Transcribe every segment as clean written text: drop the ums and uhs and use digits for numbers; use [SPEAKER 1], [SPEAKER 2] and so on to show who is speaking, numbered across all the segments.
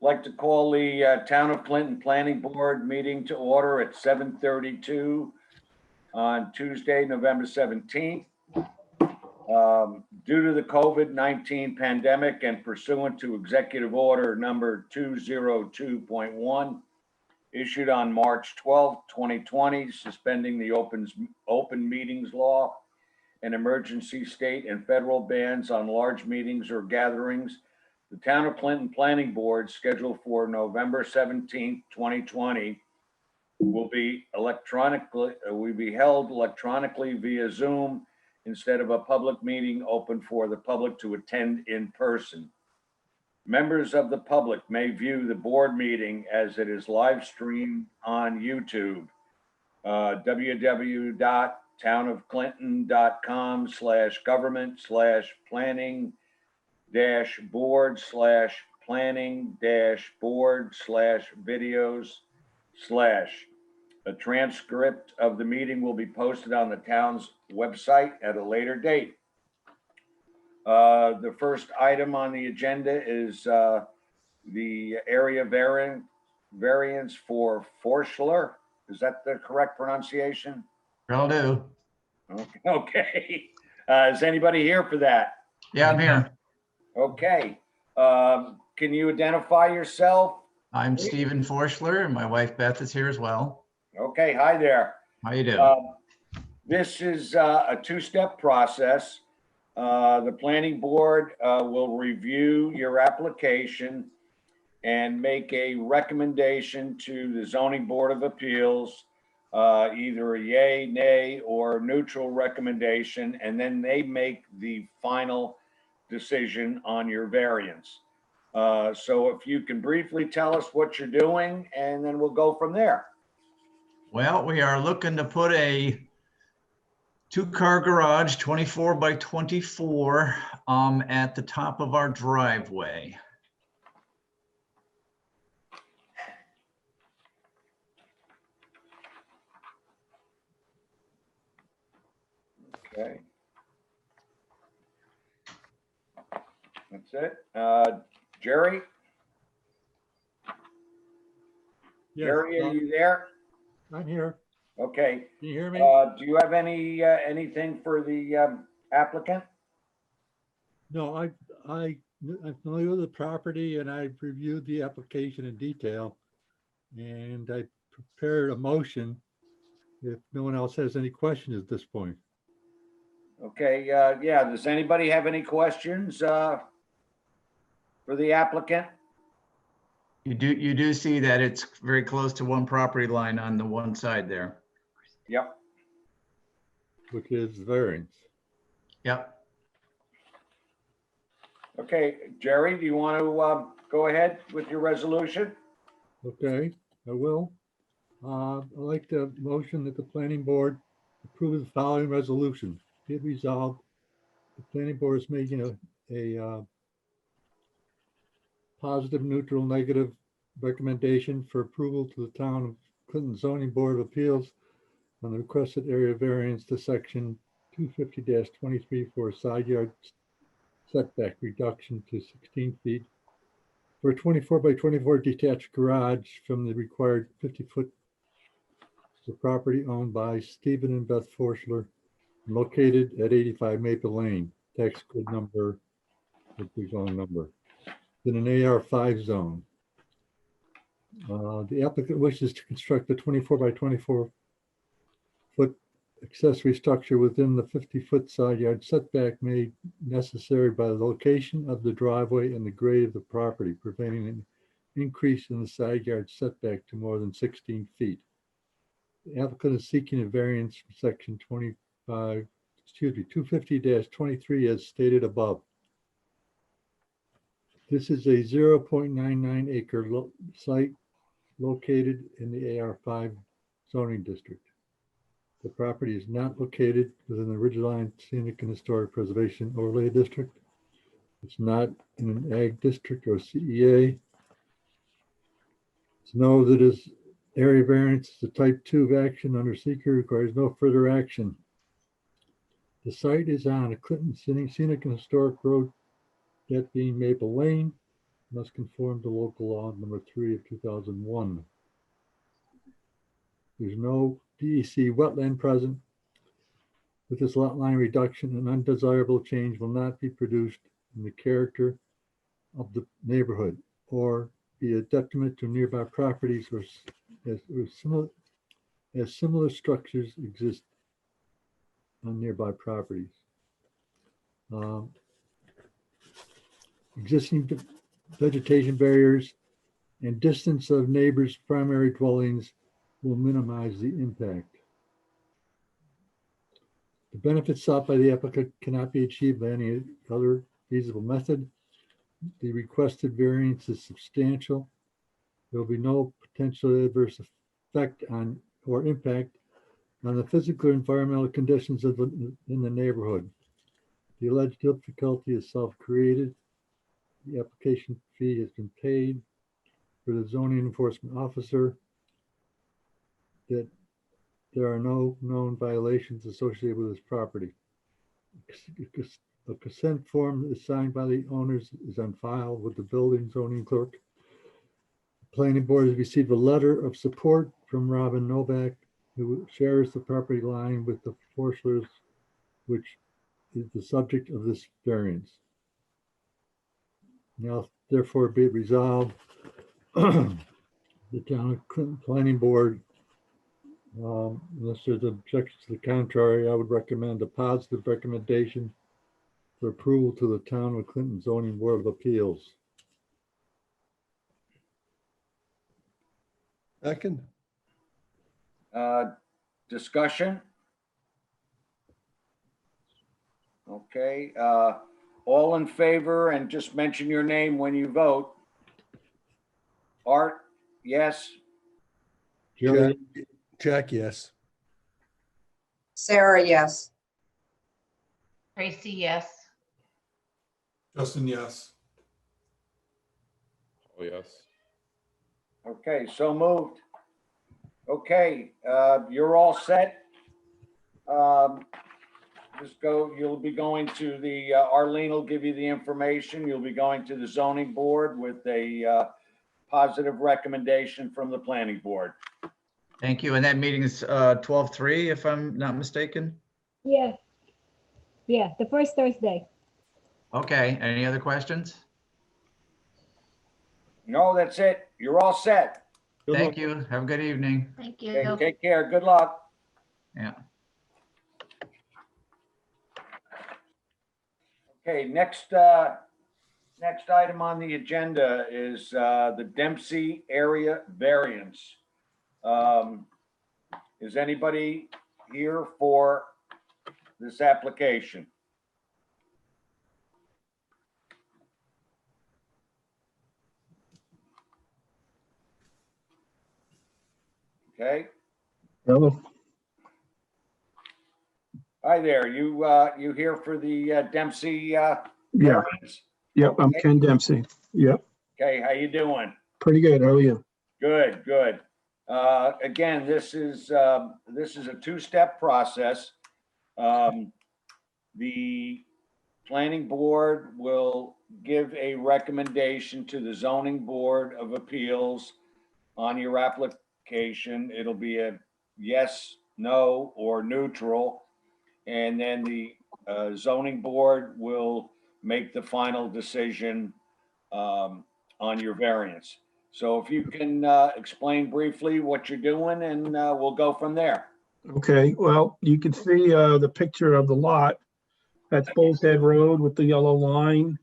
[SPEAKER 1] Like to call the Town of Clinton Planning Board meeting to order at 7:32 on Tuesday, November 17th. Due to the COVID-19 pandemic and pursuant to Executive Order number 202.1, issued on March 12, 2020, suspending the open meetings law and emergency state and federal bans on large meetings or gatherings, the Town of Clinton Planning Board, scheduled for November 17th, 2020, will be held electronically via Zoom instead of a public meeting open for the public to attend in person. Members of the public may view the board meeting as it is live streamed on YouTube, www.townofclinton.com/government/planning-board/videos/. A transcript of the meeting will be posted on the town's website at a later date. The first item on the agenda is the area variance for Forschler. Is that the correct pronunciation?
[SPEAKER 2] Will do.
[SPEAKER 1] Okay. Is anybody here for that?
[SPEAKER 2] Yeah, I'm here.
[SPEAKER 1] Okay. Can you identify yourself?
[SPEAKER 2] I'm Stephen Forschler, and my wife Beth is here as well.
[SPEAKER 1] Okay. Hi there.
[SPEAKER 2] How you doing?
[SPEAKER 1] This is a two-step process. The planning board will review your application and make a recommendation to the zoning board of appeals, either a yay, nay, or neutral recommendation, and then they make the final decision on your variance. So if you can briefly tell us what you're doing, and then we'll go from there.
[SPEAKER 2] Well, we are looking to put a two-car garage, 24 by 24, at the top of our driveway.
[SPEAKER 1] Okay. That's it. Jerry?
[SPEAKER 3] Yes,
[SPEAKER 1] Jerry, are you there?
[SPEAKER 3] I'm here.
[SPEAKER 1] Okay.
[SPEAKER 3] Can you hear me?
[SPEAKER 1] Do you have anything for the applicant?
[SPEAKER 3] No, I'm familiar with the property and I reviewed the application in detail. And I prepared a motion if no one else has any questions at this point.
[SPEAKER 1] Okay, yeah, does anybody have any questions for the applicant?
[SPEAKER 2] You do see that it's very close to one property line on the one side there.
[SPEAKER 1] Yep.
[SPEAKER 3] Which is variance.
[SPEAKER 2] Yep.
[SPEAKER 1] Okay, Jerry, do you want to go ahead with your resolution?
[SPEAKER 3] Okay, I will. I'd like to motion that the planning board approve the following resolution. Be it resolved, the planning board is making a positive, neutral, negative recommendation for approval to the Town of Clinton Zoning Board of Appeals on the requested area variance to section 250-23 for a side yard setback reduction to 16 feet for a 24 by 24 detached garage from the required 50-foot for property owned by Stephen and Beth Forschler, located at 85 Maple Lane, tax code number, zone number, in an AR5 zone. The applicant wishes to construct a 24 by 24 foot accessory structure within the 50-foot side yard setback made necessary by the location of the driveway and the grade of the property, preventing an increase in the side yard setback to more than 16 feet. The applicant is seeking a variance from section 250-23 as stated above. This is a 0.99 acre site located in the AR5 zoning district. The property is not located within the Ridgeline Scenic and Historic Preservation Overlay District. It's not in an ag district or CEA. It's know that is area variance is a type 2 of action under seeker, requires no further action. The site is on a Clinton Scenic and Historic Road, that being Maple Lane, must conform to local law number 3 of 2001. There's no DEC wetland present. With this lot line reduction, an undesirable change will not be produced in the character of the neighborhood or be a detriment to nearby properties as similar structures exist on nearby properties. Existing vegetation barriers and distance of neighbors' primary dwellings will minimize the impact. The benefits sought by the applicant cannot be achieved by any other feasible method. The requested variance is substantial. There will be no potential adverse effect on or impact on the physical or environmental conditions in the neighborhood. The alleged difficulty is self-created. The application fee has been paid for the zoning enforcement officer. That there are no known violations associated with this property. A consent form is signed by the owners is on file with the building zoning clerk. The planning board has received a letter of support from Robin Novak, who shares the property line with the Forslers, which is the subject of this variance. Now, therefore, be it resolved, the town of Clinton Planning Board, unless there's objections to the contrary, I would recommend a positive recommendation for approval to the town of Clinton Zoning Board of Appeals.
[SPEAKER 4] Second.
[SPEAKER 1] Discussion? Okay, all in favor, and just mention your name when you vote. Art, yes.
[SPEAKER 3] Jerry,
[SPEAKER 4] Jack, yes.
[SPEAKER 5] Sarah, yes.
[SPEAKER 6] Tracy, yes.
[SPEAKER 7] Justin, yes.
[SPEAKER 8] Oh, yes.
[SPEAKER 1] Okay, so moved. Okay, you're all set. Just go, you'll be going to the, Arlene will give you the information. You'll be going to the zoning board with a positive recommendation from the planning board.
[SPEAKER 2] Thank you. And that meeting is 12/3, if I'm not mistaken.
[SPEAKER 9] Yeah. Yeah, the first Thursday.
[SPEAKER 2] Okay, any other questions?
[SPEAKER 1] No, that's it. You're all set.
[SPEAKER 3] good
[SPEAKER 2] Thank
[SPEAKER 3] luck.
[SPEAKER 2] you. Have a good evening.
[SPEAKER 6] Thank
[SPEAKER 1] Okay,
[SPEAKER 6] you.
[SPEAKER 1] take care. Good luck.
[SPEAKER 2] Yeah.
[SPEAKER 1] Okay, next item on the agenda is the Dempsey area variance. Is anybody here for this application? Okay.
[SPEAKER 10] Hello.
[SPEAKER 1] Hi there. You here for the Dempsey
[SPEAKER 10] Yeah.
[SPEAKER 1] variance?
[SPEAKER 10] Yep. I'm
[SPEAKER 1] Okay.
[SPEAKER 10] Ken Dempsey. Yep.
[SPEAKER 1] Okay, how you doing?
[SPEAKER 10] Pretty good. How are you?
[SPEAKER 1] Good, good. Again, this is a two-step process. The planning board will give a recommendation to the zoning board of appeals on your application. It'll be a yes, no, or neutral. And then the zoning board will make the final decision on your variance. So if you can explain briefly what you're doing, and we'll go from there.
[SPEAKER 10] Okay. Well, you can see the picture of the lot. That's Bull's Head Road with the yellow line.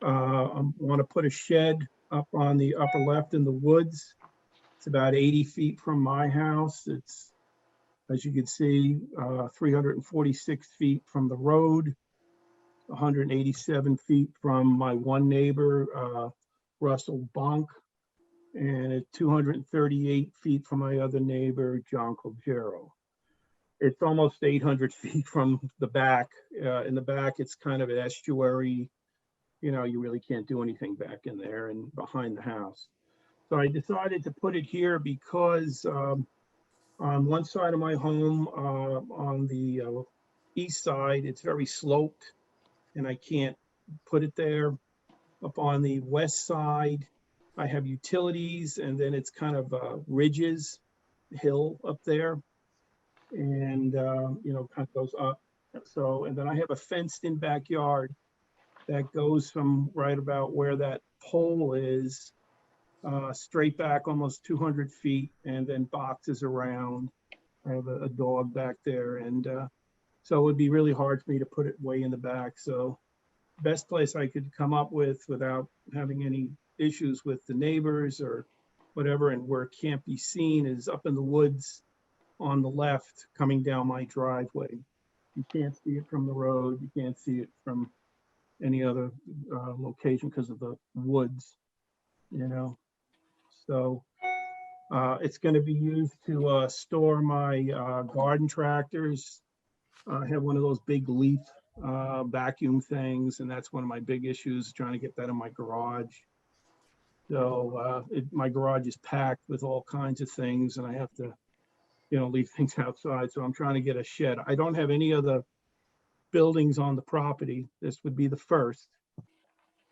[SPEAKER 10] I want to put a shed up on the upper left in the woods. It's about 80 feet from my house. It's, as you can see, 346 feet from the road, 187 feet from my one neighbor, Russell Bonk, and it's 238 feet from my other neighbor, John Colgero. It's almost 800 feet from the back. In the back, it's kind of an estuary. You know, you really can't do anything back in there and behind the house. So I decided to put it here because on one side of my home, on the east side, it's very sloped and I can't put it there. Up on the west side, I have utilities, and then it's kind of ridges, hill up there. And, kind of goes up. So, and then I have a fenced in backyard that goes from right about where that pole is, straight back almost 200 feet, and then boxes around. I have a dog back there, and so it would be really hard for me to put it way in the back. So best place I could come up with without having any issues with the neighbors or whatever, and where it can't be seen, is up in the woods on the left coming down my driveway. You can't see it from the road. You can't see it from any other location because of the woods, So it's going to be used to store my garden tractors. I have one of those big leaf vacuum things, and that's one of my big issues, trying to get that in my garage. So my garage is packed with all kinds of things, and I have to, leave things outside. So I'm trying to get a shed. I don't have any other buildings on the property. This would be the first.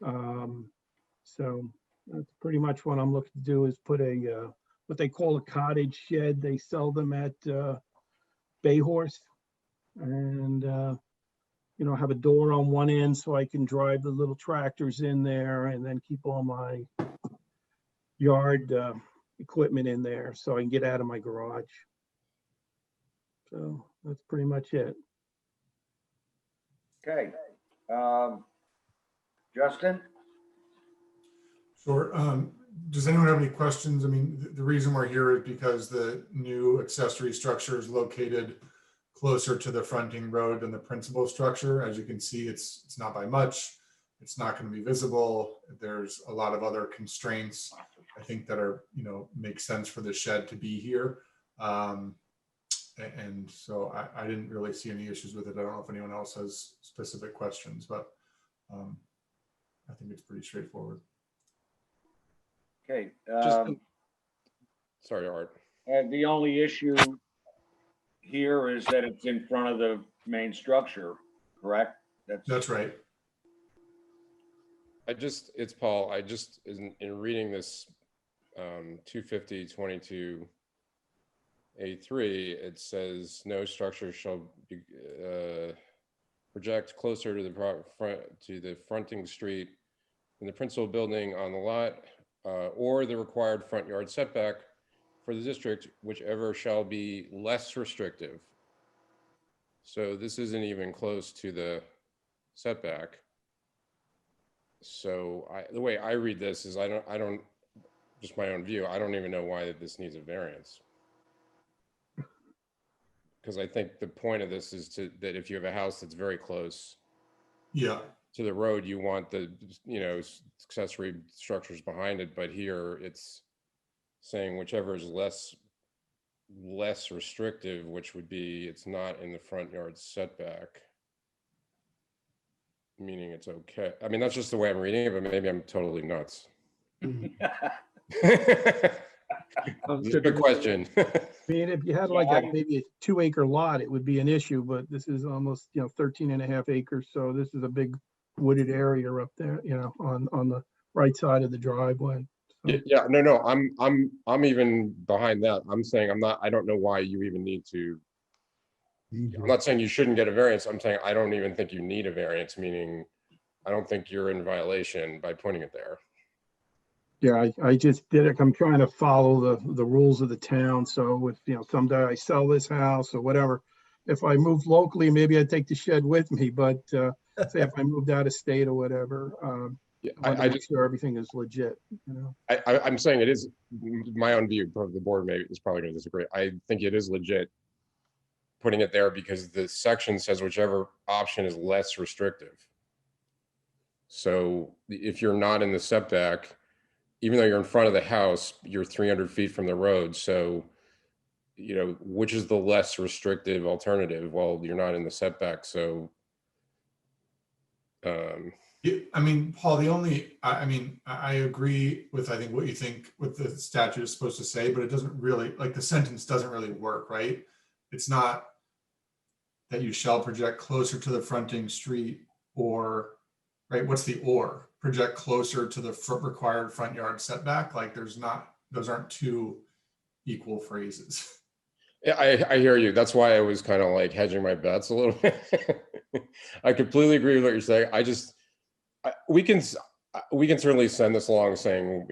[SPEAKER 10] So that's pretty much what I'm looking to do, is put a what they call a cottage shed. They sell them at Bayhorse, and have a door on one end so I can drive the little tractors in there, and then keep all my yard equipment in there so I can get out of my garage. So that's pretty much it.
[SPEAKER 1] Okay. Justin?
[SPEAKER 7] Sure. Does anyone have any questions? I mean, the reason we're here is because the new accessory structure is located closer to the fronting road than the principal structure. As you can see, it's not by much. It's not going to be visible. There's a lot of other constraints, I think, that are, make sense for the shed to be here. And so I didn't really see any issues with it. I don't know if anyone else has specific questions, but I think it's pretty straightforward.
[SPEAKER 1] Okay.
[SPEAKER 4] Sorry, Art.
[SPEAKER 1] The only issue here is that it's in front of the main structure, correct?
[SPEAKER 7] That's right.
[SPEAKER 4] It's Paul. In reading this 250-22 A3, it says no structure shall be project closer to the fronting street in the principal building on the lot, or the required front yard setback for the district, whichever shall be less restrictive. So this isn't even close to the setback. So the way I read this is I don't, just my own view, I don't even know why this needs a variance. Because I think the point of this is that if you have a house that's very close to the road, you want the, accessory structures behind it. But here it's saying whichever is less restrictive, which would be it's not in the front yard setback, meaning it's okay. I mean, that's just the way I'm reading it, but maybe I'm totally nuts. It's a good question.
[SPEAKER 10] I mean, if you had maybe a 2-acre lot, it would be an issue, but this is almost, 13.5 acres. So this is a big wooded area up there, on the right side of the driveway. So.
[SPEAKER 4] Yeah, no, I'm even behind that. I'm saying I don't know why you even need to. I'm not saying you shouldn't get a variance. I'm saying I don't even think you need a variance, meaning I don't think you're in violation by putting it there.
[SPEAKER 10] Yeah, I just did it. I'm trying to follow the rules of the town. So if, someday I sell this house or whatever, if I moved locally, maybe I'd take the shed with me. But say if I moved out of state or whatever, I just sure everything is legit.
[SPEAKER 4] I'm saying it is my own view. The board is probably going to disagree. I think it is legit putting it there because the section says whichever option is less restrictive. So if you're not in the setback, even though you're in front of the house, you're 300 feet from the road. So, which is the less restrictive alternative? Well, you're not in the setback. So,
[SPEAKER 7] Yeah, I mean, Paul, I agree with, I think, what you think what the statute is supposed to say, but it doesn't really, the sentence doesn't really work, right? It's not that you shall project closer to the fronting street or, right? What's the or? project closer to the required front yard setback. Like those aren't two equal phrases.
[SPEAKER 4] Yeah, I hear you. That's why I was kind of like hedging my bets a little bit. I completely agree with what you're saying. We can certainly send this along saying,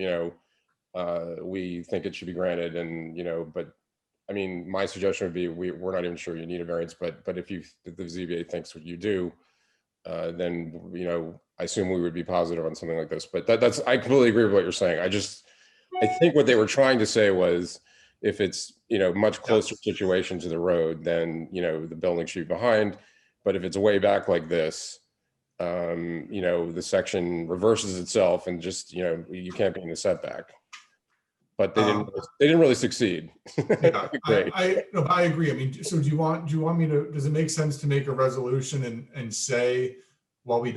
[SPEAKER 4] we think it should be granted, and but I mean, my suggestion would be we're not even sure you need a variance, but if the ZBA thinks what you do, then I assume we would be positive on something like this. But that's I completely agree with what you're saying. I think what they were trying to say was, if it's much closer situation to the road, then the building should be behind. But if it's way back like this, the section reverses itself and just you can't be in the setback. But they didn't really succeed.
[SPEAKER 7] Yeah,
[SPEAKER 4] Great.
[SPEAKER 7] I agree. I mean, so do you want me to, does it make sense to make a resolution and say, while we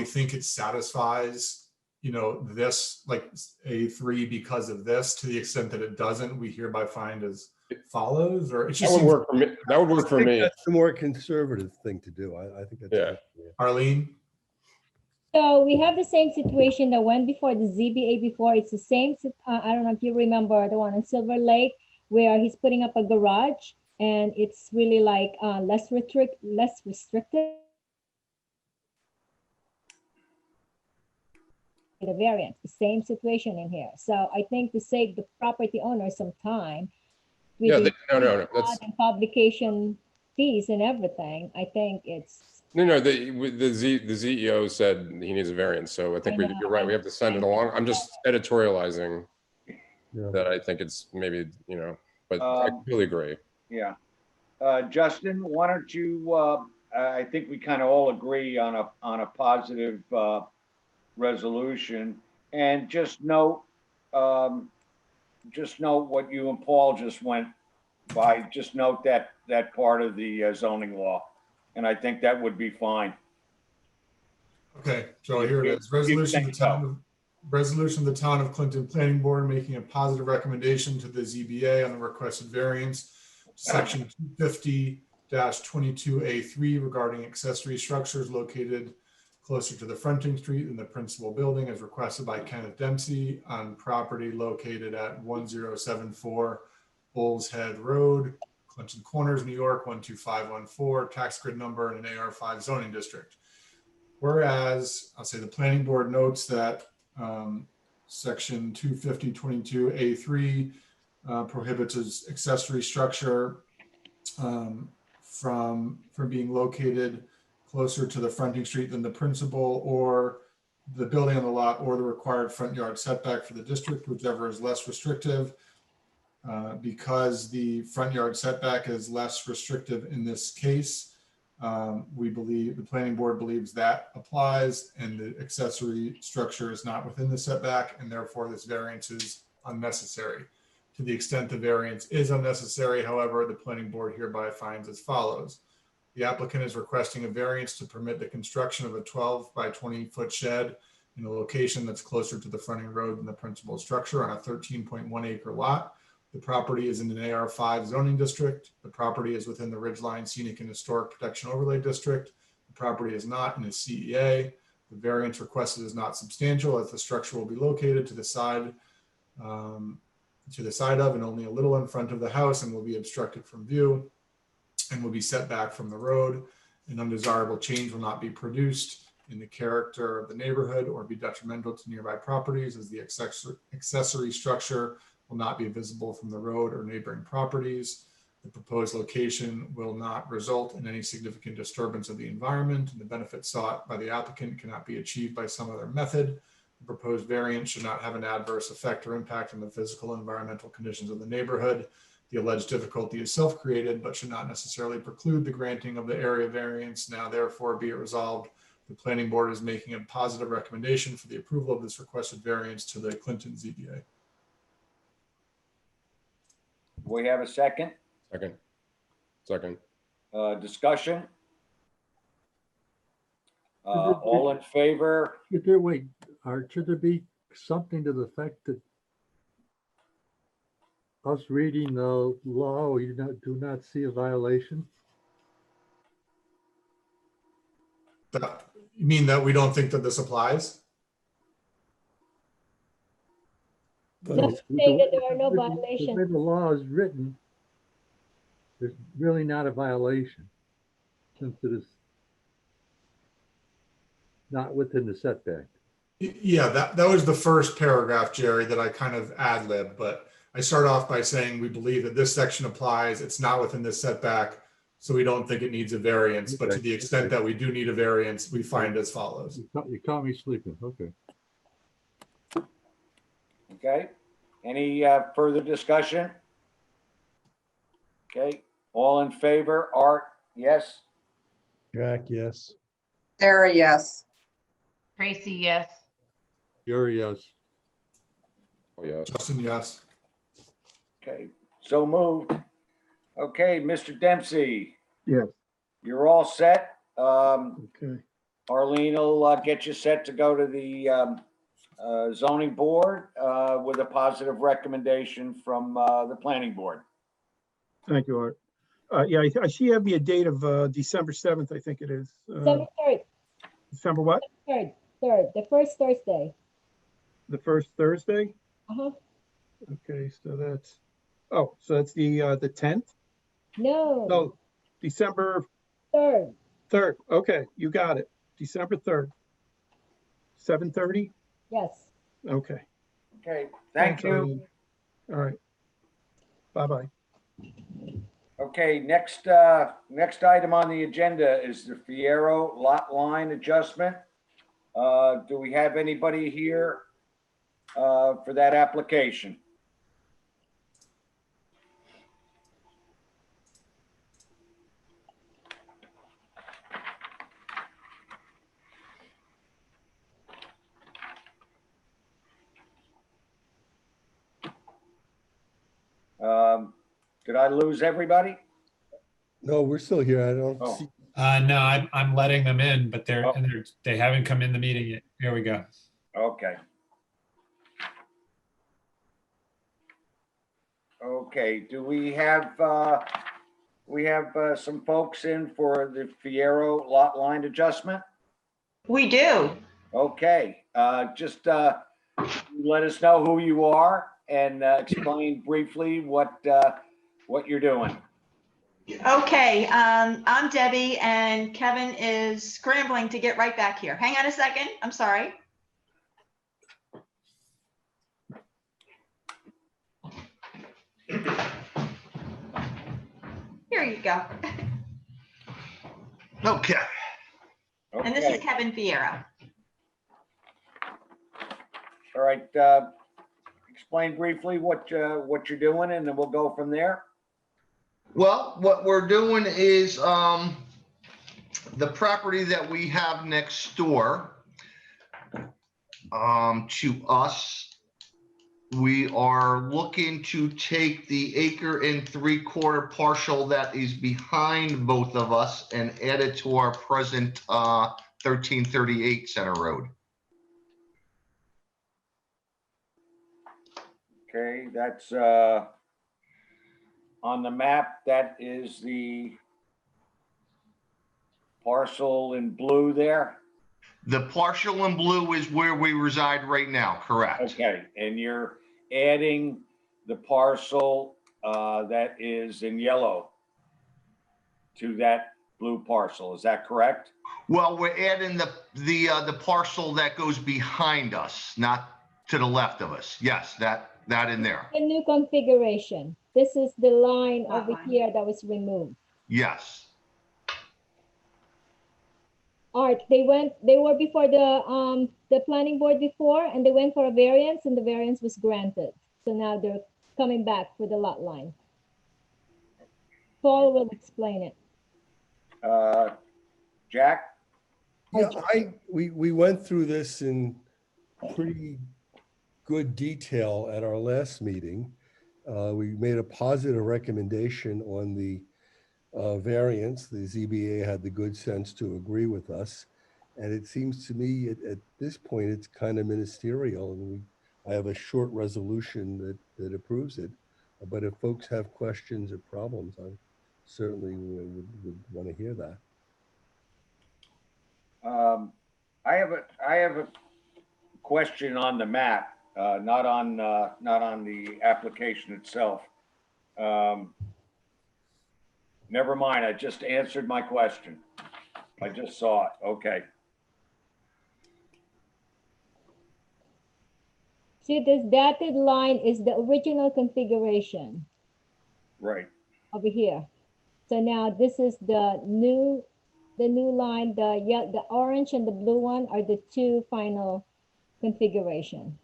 [SPEAKER 7] think it satisfies, this, like A3 because of this, to the extent that it doesn't, we hereby find as follows, or it just
[SPEAKER 4] That would work for me. That would work
[SPEAKER 5] I
[SPEAKER 4] for
[SPEAKER 5] think
[SPEAKER 4] me.
[SPEAKER 5] that's the more conservative thing to do. I think that's.
[SPEAKER 4] Yeah.
[SPEAKER 7] Arlene?
[SPEAKER 9] So we have the same situation that went before the ZBA before. It's the same, I don't know if you remember the one in Silver Lake where he's putting up a garage and it's really like less restricted. The variance, the same situation in here. So I think to save the property owner some time. with
[SPEAKER 4] Yeah,
[SPEAKER 9] the
[SPEAKER 4] no. That's
[SPEAKER 9] and publication fees and everything, I think it's.
[SPEAKER 4] no. The CEO said he needs a variance, so I think
[SPEAKER 9] I know,
[SPEAKER 4] you're right. We have to send it along. I'm just editorializing
[SPEAKER 3] Yeah.
[SPEAKER 4] that I think it's maybe but I completely agree.
[SPEAKER 1] Yeah. Justin, why don't you, I think we kind of all agree on a positive resolution, and just note what you and Paul just went by. Just note that part of the zoning law, and I think that would be fine.
[SPEAKER 7] Okay, so here it is. Resolution of the Town of Clinton Planning Board making a positive recommendation to the ZBA on the requested variance. Section 250-22A3 regarding accessory structures located closer to the fronting street than the principal building, as requested by Kenneth Dempsey on property located at 1074 Bull's Head Road, Clinton Corners, New York, 12514, tax grid number, and an AR5 zoning district. Whereas, I'll say the planning board notes that section 250-22A3 prohibits accessory structure from being located closer to the fronting street than the principal or the building on the lot or the required front yard setback for the district, whichever is less restrictive. Because the front yard setback is less restrictive in this case, we believe, the planning board believes that applies, and the accessory structure is not within the setback, and therefore this variance is unnecessary. To the extent the variance is unnecessary, however, the planning board hereby finds as follows. The applicant is requesting a variance to permit the construction of a 12 by 20 foot shed in a location that's closer to the fronting road than the principal structure on a 13.1 acre lot. The property is in an AR5 zoning district. The property is within the Ridgeline Scenic and Historic Protection Overlay District. The property is not in a CEA. The variance requested is not substantial, as the structure will be located to the side of and only a little in front of the house, and will be obstructed from view and will be set back from the road. An undesirable change will not be produced in the character of the neighborhood or be detrimental to nearby properties, as the accessory structure will not be visible from the road or neighboring properties. The proposed location will not result in any significant disturbance of the environment, and the benefit sought by the applicant cannot be achieved by some other method. The proposed variance should not have an adverse effect or impact on the physical and environmental conditions of the neighborhood. The alleged difficulty is self-created, but should not necessarily preclude the granting of the area variance. Now, therefore, be it resolved, the planning board is making a positive recommendation for the approval of this requested variance to the Clinton ZBA.
[SPEAKER 1] We have a second
[SPEAKER 4] Second.
[SPEAKER 1] discussion. All in favor?
[SPEAKER 3] Should there be something to the effect that us reading the law, we do not see a violation?
[SPEAKER 7] You mean that we don't think that this applies?
[SPEAKER 5] But
[SPEAKER 9] No,
[SPEAKER 5] it's-
[SPEAKER 9] saying that there are no
[SPEAKER 3] The way
[SPEAKER 9] violations.
[SPEAKER 3] the law is written, there's really not a violation since it is not within the setback.
[SPEAKER 7] Yeah, that was the first paragraph, Jerry, that I kind of ad lib, but I start off by saying we believe that this section applies. It's not within this setback, so we don't think it needs a variance. But to
[SPEAKER 3] Okay,
[SPEAKER 7] the extent
[SPEAKER 3] okay.
[SPEAKER 7] that we do need a variance, we find as follows.
[SPEAKER 3] You caught me sleeping, okay.
[SPEAKER 1] Okay, any further discussion? Okay, all in favor? Art, yes?
[SPEAKER 5] Jack, yes.
[SPEAKER 8] Sarah, yes.
[SPEAKER 6] Tracy, yes.
[SPEAKER 3] Jerry, yes.
[SPEAKER 4] Oh, yeah.
[SPEAKER 7] Justin, yes.
[SPEAKER 1] Okay, so moved. Okay, Mr. Dempsey,
[SPEAKER 10] Yes,
[SPEAKER 1] you're all set.
[SPEAKER 10] okay.
[SPEAKER 1] Arlene will get you set to go to the zoning board with a positive recommendation from the planning board.
[SPEAKER 10] Thank you, Art. Yeah, I see you have me a date of December 7th, I think it is.
[SPEAKER 9] December 3rd,
[SPEAKER 10] December what?
[SPEAKER 9] 3rd, the first Thursday.
[SPEAKER 10] The first Thursday?
[SPEAKER 9] Uh-huh.
[SPEAKER 10] Okay, so that's, oh, so that's the 10th?
[SPEAKER 9] No,
[SPEAKER 10] No, December
[SPEAKER 9] 3rd.
[SPEAKER 10] 3rd. Okay, you got it. December 3rd. 7:30?
[SPEAKER 9] Yes.
[SPEAKER 10] Okay.
[SPEAKER 1] Okay, thank
[SPEAKER 10] Thanks,
[SPEAKER 1] you.
[SPEAKER 10] Arlene. All right. Bye-bye.
[SPEAKER 1] Okay, next item on the agenda is the Fiero lot line adjustment. Do we have anybody here for that application? Did I lose everybody?
[SPEAKER 5] No, we're still here. I don't
[SPEAKER 1] Oh.
[SPEAKER 5] see.
[SPEAKER 11] No, I'm letting them in, but
[SPEAKER 1] Oh.
[SPEAKER 11] they haven't come in the meeting yet. Here we go.
[SPEAKER 1] Okay. Okay, do we have some folks in for the Fiero lot line adjustment?
[SPEAKER 6] We do.
[SPEAKER 1] Okay, just let us know who you are and explain briefly what you're doing.
[SPEAKER 6] Okay, I'm Debbie and Kevin is scrambling to get right back here. Hang on a second. I'm sorry. Here you go.
[SPEAKER 2] Okay.
[SPEAKER 6] And this is
[SPEAKER 1] Okay,
[SPEAKER 6] Kevin Vieira.
[SPEAKER 1] all right. Explain briefly what you're doing, and then we'll go from there.
[SPEAKER 12] Well, what we're doing is the property that we have next door to us. We are looking to take the 1.75 acre parcel that is behind both of us and add it to our present 1338 Center Road.
[SPEAKER 1] Okay, that's on the map. That is the parcel in blue there.
[SPEAKER 12] The parcel in blue is where we reside right now, correct?
[SPEAKER 1] Okay, and you're adding the parcel that is in yellow to that blue parcel. Is that correct?
[SPEAKER 12] Well, we're adding the parcel that goes behind us, not to the left of us. Yes, that in there.
[SPEAKER 9] The new configuration. This is the line
[SPEAKER 6] Lot
[SPEAKER 9] over
[SPEAKER 6] line.
[SPEAKER 9] here that was removed.
[SPEAKER 12] Yes.
[SPEAKER 9] Art, they were before the planning board before, and they went for a variance, and the variance was granted. So now they're coming back for the lot line. Paul will explain it.
[SPEAKER 1] Jack?
[SPEAKER 5] Yeah, we went through this in pretty good detail at our last meeting. We made a positive recommendation on the variance. The ZBA had the good sense to agree with us. And it seems to me at this point, it's kind of ministerial, and I have a short resolution that approves it. But if folks have questions or problems, I certainly would want to hear that.
[SPEAKER 1] I have a question on the map. not on the application itself. Never mind, I just answered my question. I just saw it, okay.
[SPEAKER 9] See, this dotted line is the original configuration
[SPEAKER 1] Right,
[SPEAKER 9] over here. So now this is the new line, the orange and the blue one are the two final configuration.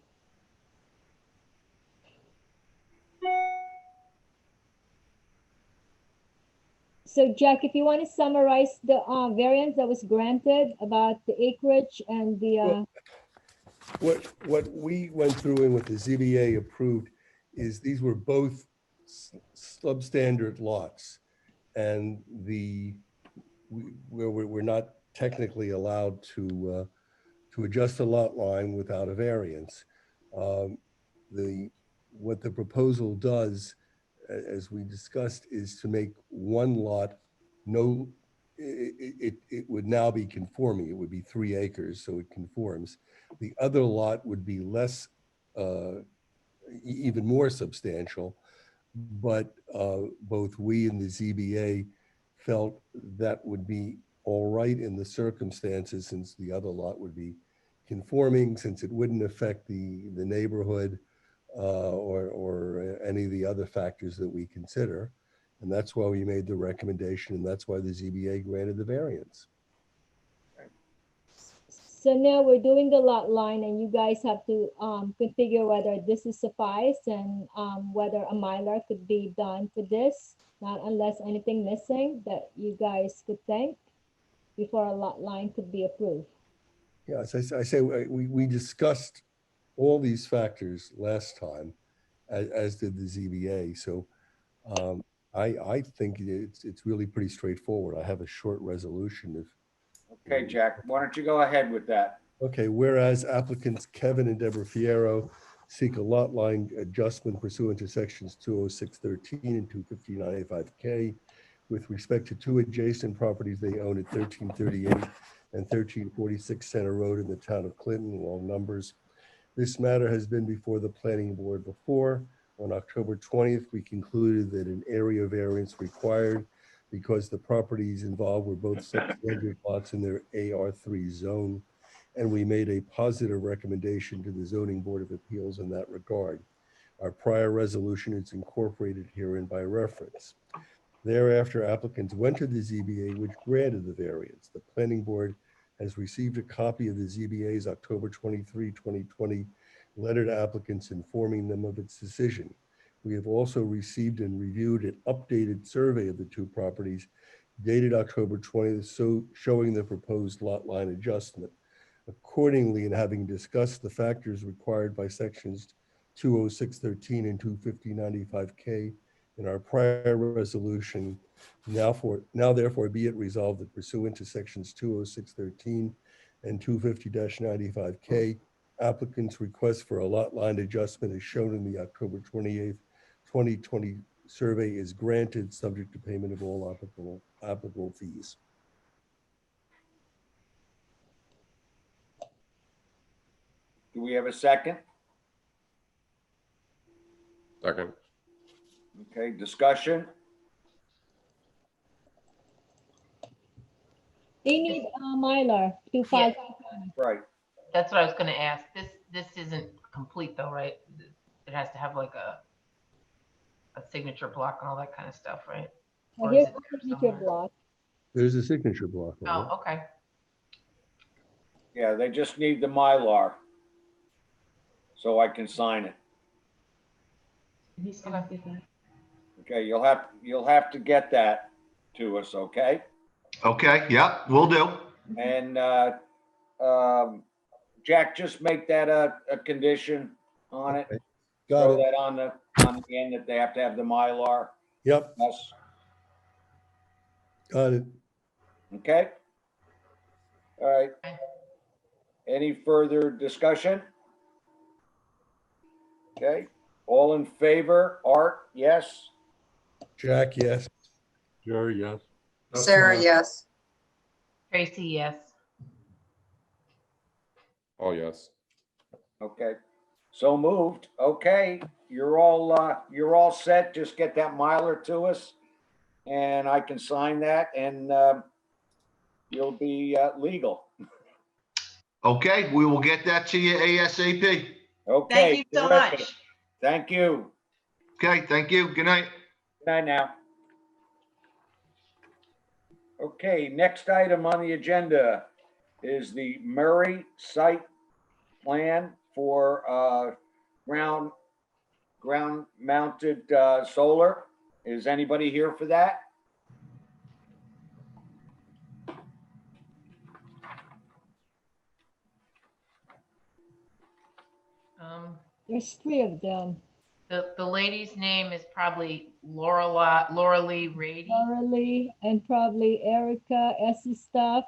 [SPEAKER 9] So Jack, if you want to summarize the variance that was granted about the acreage and the,
[SPEAKER 5] What we went through and what the ZBA approved is these were both substandard lots. And we're not technically allowed to adjust a lot line without a variance. What the proposal does, as we discussed, is to make one lot it would now be conforming. It would be 3 acres, so it conforms. The other lot would be less, even more substantial, but both we and the ZBA felt that would be all right in the circumstances, since the other lot would be conforming, since it wouldn't affect the neighborhood or any of the other factors that we consider. And that's why we made the recommendation, and that's why the ZBA granted the variance.
[SPEAKER 9] so now we're doing the lot line and you guys have to configure whether this is suffice and whether a Mylar could be done for this, not unless anything missing that you guys could think before a lot line could be approved.
[SPEAKER 5] Yeah, as I say, we discussed all these factors last time, as did the ZBA. So I think it's really pretty straightforward. I have a short resolution.
[SPEAKER 1] okay, Jack, why don't you go ahead with that?
[SPEAKER 5] Okay, whereas applicants Kevin and Deborah Fierro seek a lot line adjustment pursuant to sections 206.13 and 259.85K with respect to 2 adjacent properties they own at 1338 and 1346 Center Road in the town of Clinton, long numbers. This matter has been before the planning board before. On October 20th, we concluded that an area variance required because the properties involved were both substandard lots in their AR3 zone, and we made a positive recommendation to the Zoning Board of Appeals in that regard. Our prior resolution is incorporated herein by reference. Thereafter, applicants went to the ZBA, which granted the variance. The planning board has received a copy of the ZBA's October 23, 2020 letter to applicants informing them of its decision. We have also received and reviewed an updated survey of the 2 properties dated October 20th, so showing the proposed lot line adjustment. Accordingly, and having discussed the factors required by sections 206.13 and 250.95K in our prior resolution, now therefore be it resolved that pursuant to sections 206.13 and 250-95K, applicants' request for a lot line adjustment as shown in the October 28th, 2020 survey is granted, subject to payment of all applicable fees.
[SPEAKER 1] Do we have a second?
[SPEAKER 4] Second.
[SPEAKER 1] Okay, discussion?
[SPEAKER 9] They need a Mylar to file.
[SPEAKER 1] Right.
[SPEAKER 13] That's what I was gonna ask. This isn't complete though, right? It has to have like a signature block and all that kind of stuff, right?
[SPEAKER 9] Well,
[SPEAKER 13] Or
[SPEAKER 9] here's
[SPEAKER 13] is it
[SPEAKER 9] the
[SPEAKER 13] there
[SPEAKER 9] signature
[SPEAKER 13] somewhere?
[SPEAKER 9] block.
[SPEAKER 5] There's a signature block on it.
[SPEAKER 13] Oh, okay.
[SPEAKER 1] Yeah, they just need the Mylar. So I can sign it. Okay, you'll have to get that to us, okay?
[SPEAKER 12] Okay, yep, will do.
[SPEAKER 1] And Jack, just make that a condition on it.
[SPEAKER 5] Okay, got
[SPEAKER 1] Throw
[SPEAKER 5] it.
[SPEAKER 1] that on the end that they have to have the Mylar.
[SPEAKER 5] Yep,
[SPEAKER 1] Yes,
[SPEAKER 5] got it.
[SPEAKER 1] okay? All right.
[SPEAKER 13] Okay.
[SPEAKER 1] Any further discussion? Okay, all in favor? Art, yes?
[SPEAKER 5] Jack, yes.
[SPEAKER 3] Jerry, yes.
[SPEAKER 8] Sarah, yes.
[SPEAKER 13] Tracy, yes.
[SPEAKER 4] Oh, yes.
[SPEAKER 1] Okay. So moved. Okay, you're all set. Just get that miler to us. And I can sign that and you'll be legal.
[SPEAKER 12] Okay, we will get that to you ASAP.
[SPEAKER 1] Okay.
[SPEAKER 6] Thank you so
[SPEAKER 1] terrific.
[SPEAKER 6] much.
[SPEAKER 1] Thank you.
[SPEAKER 12] Okay, thank you. Good night.
[SPEAKER 1] Good night now. Okay, next item on the agenda is the Murray site plan for ground mounted solar. Is anybody here for that?
[SPEAKER 9] There's 3 of them.
[SPEAKER 13] The lady's name is probably Laura Lee Rady.
[SPEAKER 9] Laura Lee and probably Erica Essie stuff.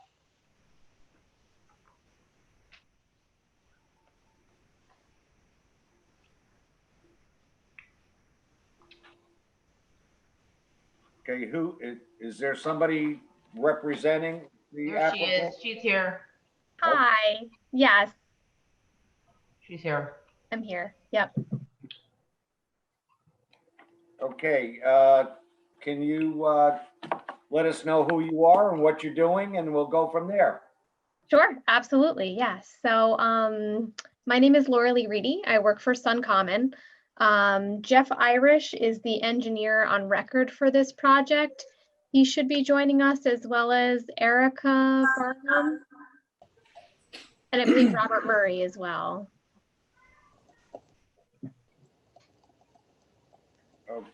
[SPEAKER 1] Okay, who is there somebody representing the
[SPEAKER 13] There she
[SPEAKER 1] applicant?
[SPEAKER 13] is. She's here.
[SPEAKER 14] Hi. Yes,
[SPEAKER 13] She's here.
[SPEAKER 14] I'm here. Yep.
[SPEAKER 1] Okay, can you let us know who you are and what you're doing, and we'll go from there.
[SPEAKER 14] Sure. Absolutely. Yes. So, my name is Laura Lee Reedy. I work for Sun Common. Jeff Irish is the engineer on record for this project. He should be joining us, as well as Erica Barnum, and I believe Robert Murray as well.
[SPEAKER 1] Oh.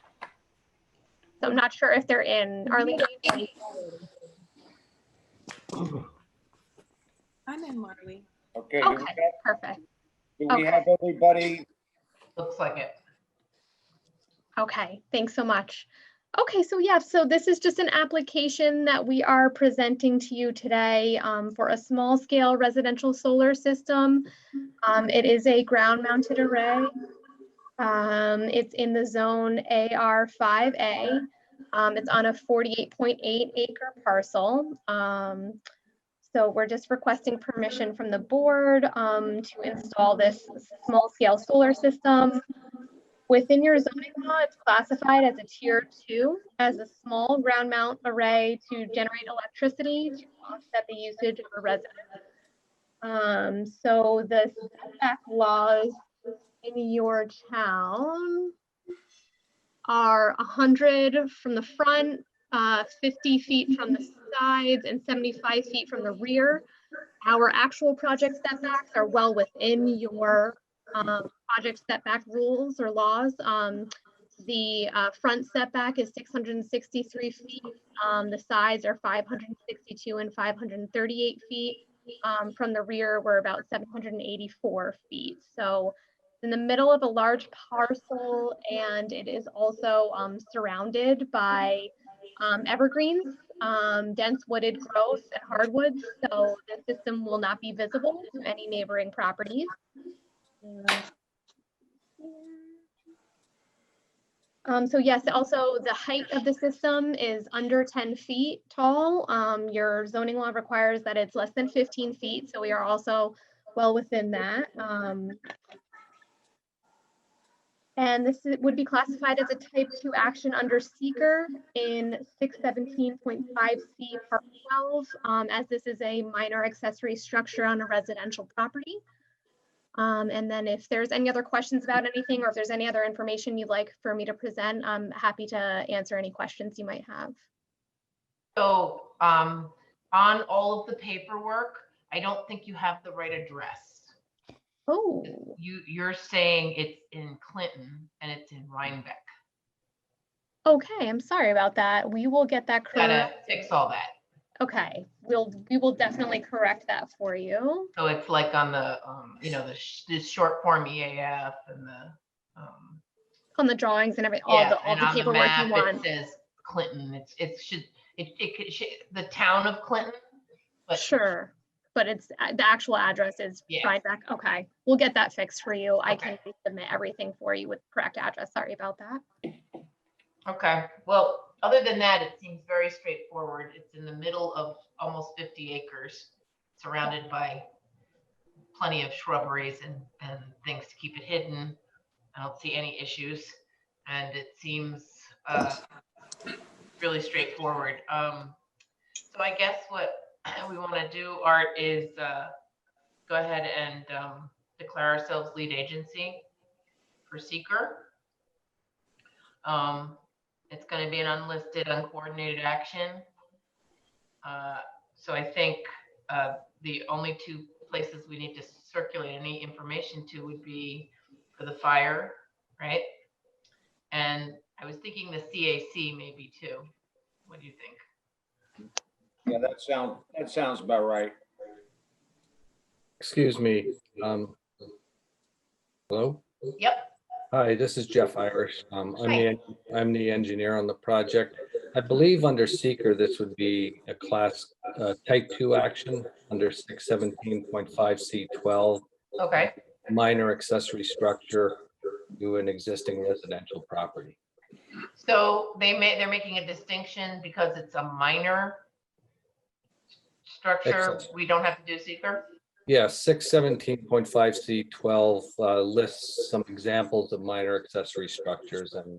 [SPEAKER 14] So I'm not sure if they're in. Arlene,
[SPEAKER 15] I'm in, Marley.
[SPEAKER 1] Okay.
[SPEAKER 14] okay, perfect.
[SPEAKER 1] Do we have everybody?
[SPEAKER 13] Looks like it.
[SPEAKER 14] Okay, thanks so much. Okay, so yeah, so this is just an application that we are presenting to you today for a small scale residential solar system. It is a ground mounted array. It's in the zone AR5A. It's on a 48.8 acre parcel. So we're just requesting permission from the board to install this small scale solar system. Within your zoning law, it's classified as a tier 2, as a small ground mount array to generate electricity to offset the usage of a resident. So the setback laws in your town are 100 from the front, 50 feet from the sides, and 75 feet from the rear. Our actual project setbacks are well within your project setback rules or laws. The front setback is 663 feet. The sides are 562 and 538 feet. From the rear, we're about 784 feet. So in the middle of a large parcel, and it is also surrounded by evergreens, dense wooded growth and hardwoods. So the system will not be visible to any neighboring properties. So yes, also the height of the system is under 10 feet tall. Your zoning law requires that it's less than 15 feet. So we are also well within that. And this would be classified as a type 2 action under seeker in 617.5C part 12, as this is a minor accessory structure on a residential property. And then if there's any other questions about anything, or if there's any other information you'd like for me to present, I'm happy to answer any questions you might have.
[SPEAKER 13] So on all of the paperwork, I don't think you have the right address.
[SPEAKER 14] Oh.
[SPEAKER 13] You're saying it's in Clinton and it's in Rhinebeck.
[SPEAKER 14] Okay, I'm sorry about that. We will get that correct.
[SPEAKER 13] Gotta fix all that.
[SPEAKER 14] Okay, we will definitely correct that for you.
[SPEAKER 13] So it's like on the the short form EAF and the
[SPEAKER 14] on the drawings and everything,
[SPEAKER 13] yeah,
[SPEAKER 14] all the paperwork you want.
[SPEAKER 13] It says Clinton. It should the town of Clinton. But
[SPEAKER 14] sure, but it's the actual address is Rhinebeck. Okay, we'll get that fixed for you. I can submit everything for you with the correct address. Sorry about that.
[SPEAKER 13] Okay, well, other than that, it seems very straightforward. It's in the middle of almost 50 acres, surrounded by plenty of shrubberies and things to keep it hidden. I don't see any issues, and it seems really straightforward. So I guess what we want to do, Art, is go ahead and declare ourselves lead agency for seeker. It's going to be an unlisted, uncoordinated action. So I think the only two places we need to circulate any information to would be for the fire, right? And I was thinking the CAC maybe too. What do you think?
[SPEAKER 1] Yeah, that sounds about right.
[SPEAKER 15] Excuse me. Hello?
[SPEAKER 13] Yep.
[SPEAKER 15] Hi, this is Jeff Irish.
[SPEAKER 13] Hi.
[SPEAKER 15] I'm the engineer on the project. I believe under seeker, this would be a class type 2 action under 617.5C12.
[SPEAKER 13] Okay.
[SPEAKER 15] Minor accessory structure to an existing residential property.
[SPEAKER 13] So they're making a distinction because it's a minor structure.
[SPEAKER 15] Excellent.
[SPEAKER 13] We don't have to do seeker.
[SPEAKER 15] Yeah, 617.5C12 lists some examples of minor accessory structures, and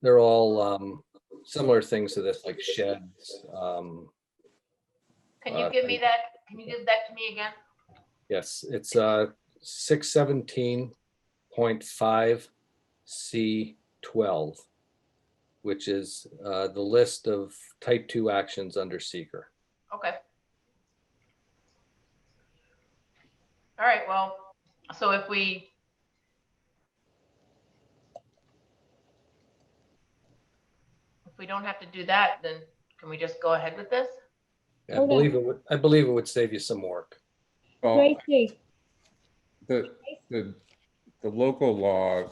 [SPEAKER 15] they're all similar things to this, like sheds.
[SPEAKER 13] Can you give me that? Can you give that to me again?
[SPEAKER 15] Yes, it's 617.5C12, which is the list of type 2 actions under seeker.
[SPEAKER 13] Okay. All right, well, so if we don't have to do that, then can we just go ahead with this?
[SPEAKER 15] I believe it would save you some work.
[SPEAKER 4] Well,
[SPEAKER 9] Tracy,
[SPEAKER 4] the local law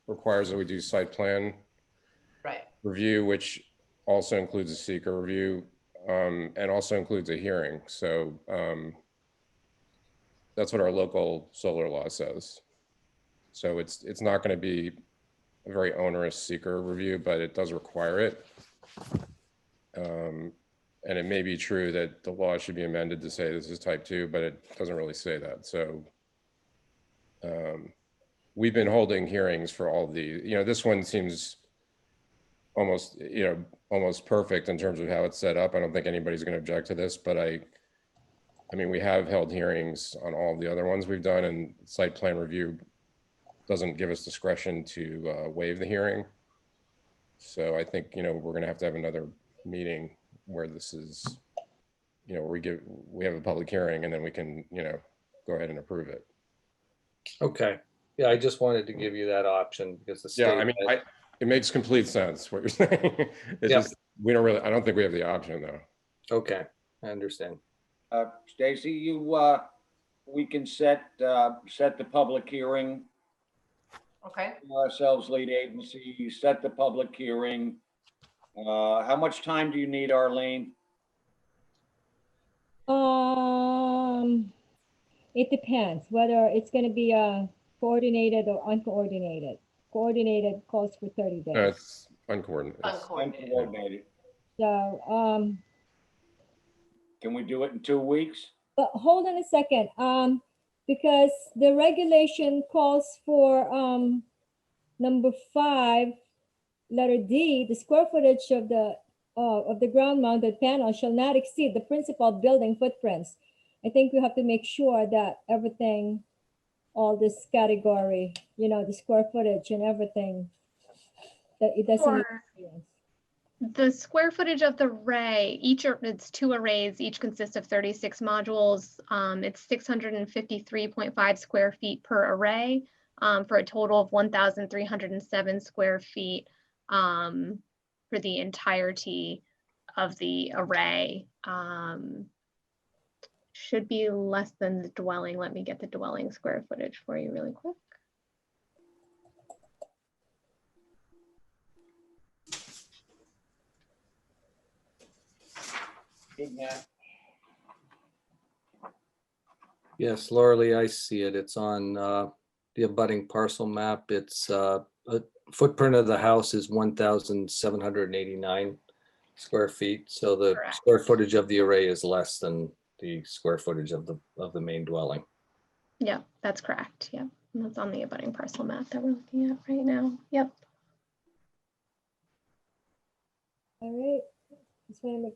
[SPEAKER 4] requires that we do site plan
[SPEAKER 13] Right.
[SPEAKER 4] review, which also includes a seeker review, and also includes a hearing. So that's what our local solar law says. So it's not going to be a very onerous seeker review, but it does require it. And it may be true that the law should be amended to say this is type 2, but it doesn't really say that. So we've been holding hearings for all of these. This one seems almost, almost perfect in terms of how it's set up. I don't think anybody's going to object to this, but I mean, we have held hearings on all the other ones we've done, and site plan review doesn't give us discretion to waive the hearing. So I think, we're going to have another meeting where this is, where we have a public hearing, and then we can, go ahead and approve it.
[SPEAKER 15] Okay. Yeah, I just wanted to give you that option because the state.
[SPEAKER 4] Yeah, I mean, it makes complete sense what you're saying. It's just, I don't think we have the option though.
[SPEAKER 15] Okay, I understand.
[SPEAKER 1] Stacy, we can set the public hearing.
[SPEAKER 13] Okay.
[SPEAKER 1] Ourselves lead agency, you set the public hearing. How much time do you need, Arlene?
[SPEAKER 9] it depends whether it's going to be coordinated or uncoordinated. Coordinated calls for 30 days.
[SPEAKER 4] It's uncoordinated.
[SPEAKER 1] Uncoordinated.
[SPEAKER 9] So,
[SPEAKER 1] can we do it in 2 weeks?
[SPEAKER 9] but hold on a second, because the regulation calls for number 5, letter D, the square footage of the ground mounted panel shall not exceed the principal building footprints. I think we have to make sure that everything, all this category, the square footage and everything, that it doesn't.
[SPEAKER 14] For the square footage of the array, it's 2 arrays, each consists of 36 modules. It's 653.5 square feet per array, for a total of 1,307 square feet for the entirety of the array. Should be less than the dwelling. Let me get the dwelling square footage for you really quick.
[SPEAKER 15] Yes, Laura Lee, I see it. It's on the abutting parcel map. It's a footprint of the house is 1,789 square feet. So the
[SPEAKER 14] Correct.
[SPEAKER 15] square footage of the array is less than the square footage of the main dwelling.
[SPEAKER 14] Yep, that's correct. Yep. And that's on the abutting parcel map that we're looking at right now. Yep.
[SPEAKER 9] All right. Just want to make,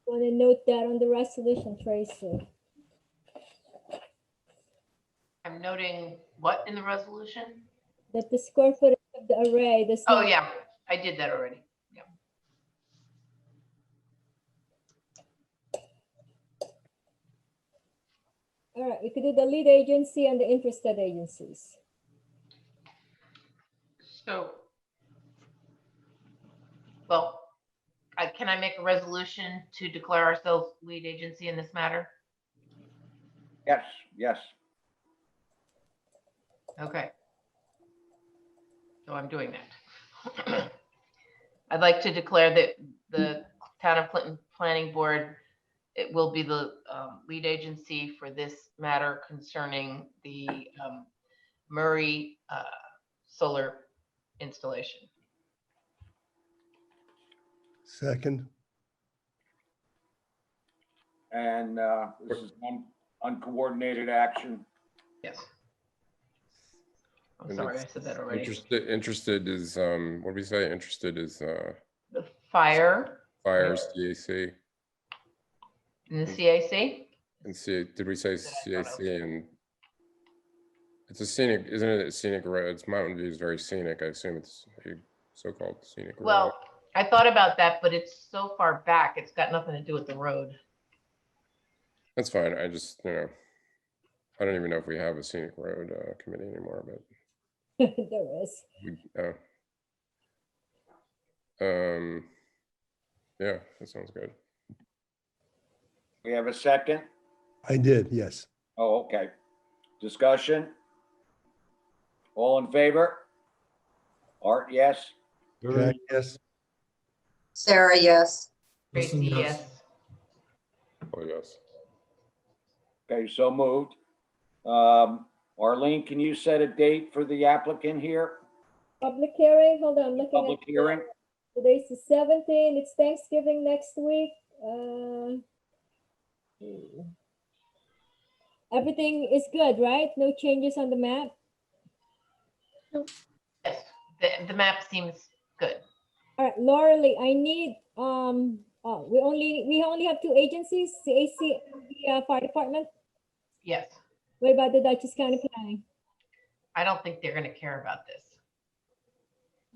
[SPEAKER 9] want to note that on the resolution, Tracy.
[SPEAKER 13] I'm noting what in the resolution?
[SPEAKER 9] That the square footage of the array does
[SPEAKER 13] Oh,
[SPEAKER 9] not.
[SPEAKER 13] yeah, I did that already. Yeah.
[SPEAKER 9] All right, we could do the lead agency and the interested agencies.
[SPEAKER 13] So, well, can I make a resolution to declare ourselves lead agency in this matter?
[SPEAKER 1] Yes, yes.
[SPEAKER 13] Okay. So I'm doing that. I'd like to declare that the Town of Clinton Planning Board, it will be the lead agency for this matter concerning the Murray solar installation.
[SPEAKER 5] Second.
[SPEAKER 1] And this is uncoordinated action.
[SPEAKER 13] Yes. I'm sorry, I said that already.
[SPEAKER 4] Interested is, what did we say? Interested is
[SPEAKER 13] The fire
[SPEAKER 4] fires, CAC.
[SPEAKER 13] in the CAC?
[SPEAKER 4] And C, did we say CAC? And it's a scenic, isn't it a scenic road? It's Mountain View is very scenic. I assume it's a so-called scenic road.
[SPEAKER 13] Well, I thought about that, but it's so far back, it's got nothing to do with the road.
[SPEAKER 4] That's fine. I just, I don't even know if we have a scenic road committee anymore, but
[SPEAKER 9] There is.
[SPEAKER 4] yeah, that sounds good.
[SPEAKER 1] We have a second?
[SPEAKER 5] I did, yes.
[SPEAKER 1] Oh, okay. Discussion? All in favor? Art, yes?
[SPEAKER 5] Jack, yes.
[SPEAKER 8] Sarah, yes.
[SPEAKER 13] Tracy,
[SPEAKER 7] Wilson,
[SPEAKER 13] yes.
[SPEAKER 4] Oh, yes.
[SPEAKER 1] Okay, so moved. Arlene, can you set a date for the applicant here?
[SPEAKER 9] Public hearing, hold on, I'm looking at.
[SPEAKER 1] Public hearing?
[SPEAKER 9] Today's the 17th, it's Thanksgiving next week. Everything is good, right? No changes on the map?
[SPEAKER 13] Yes, the map seems good.
[SPEAKER 9] All right, Laura Lee, I need, we only have two agencies, CAC and the fire department.
[SPEAKER 13] Yes,
[SPEAKER 9] What about the Dutchess County Planning?
[SPEAKER 13] I don't think they're gonna care about this.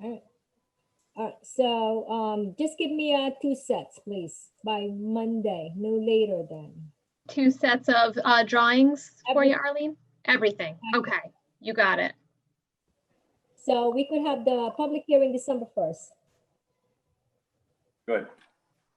[SPEAKER 9] All right. All right, so just give me 2 sets, please, by Monday, no later than.
[SPEAKER 14] 2 sets of drawings for you, Arlene? Everything. Okay, you got it.
[SPEAKER 9] So we could have the public hearing December 1st.
[SPEAKER 1] Good.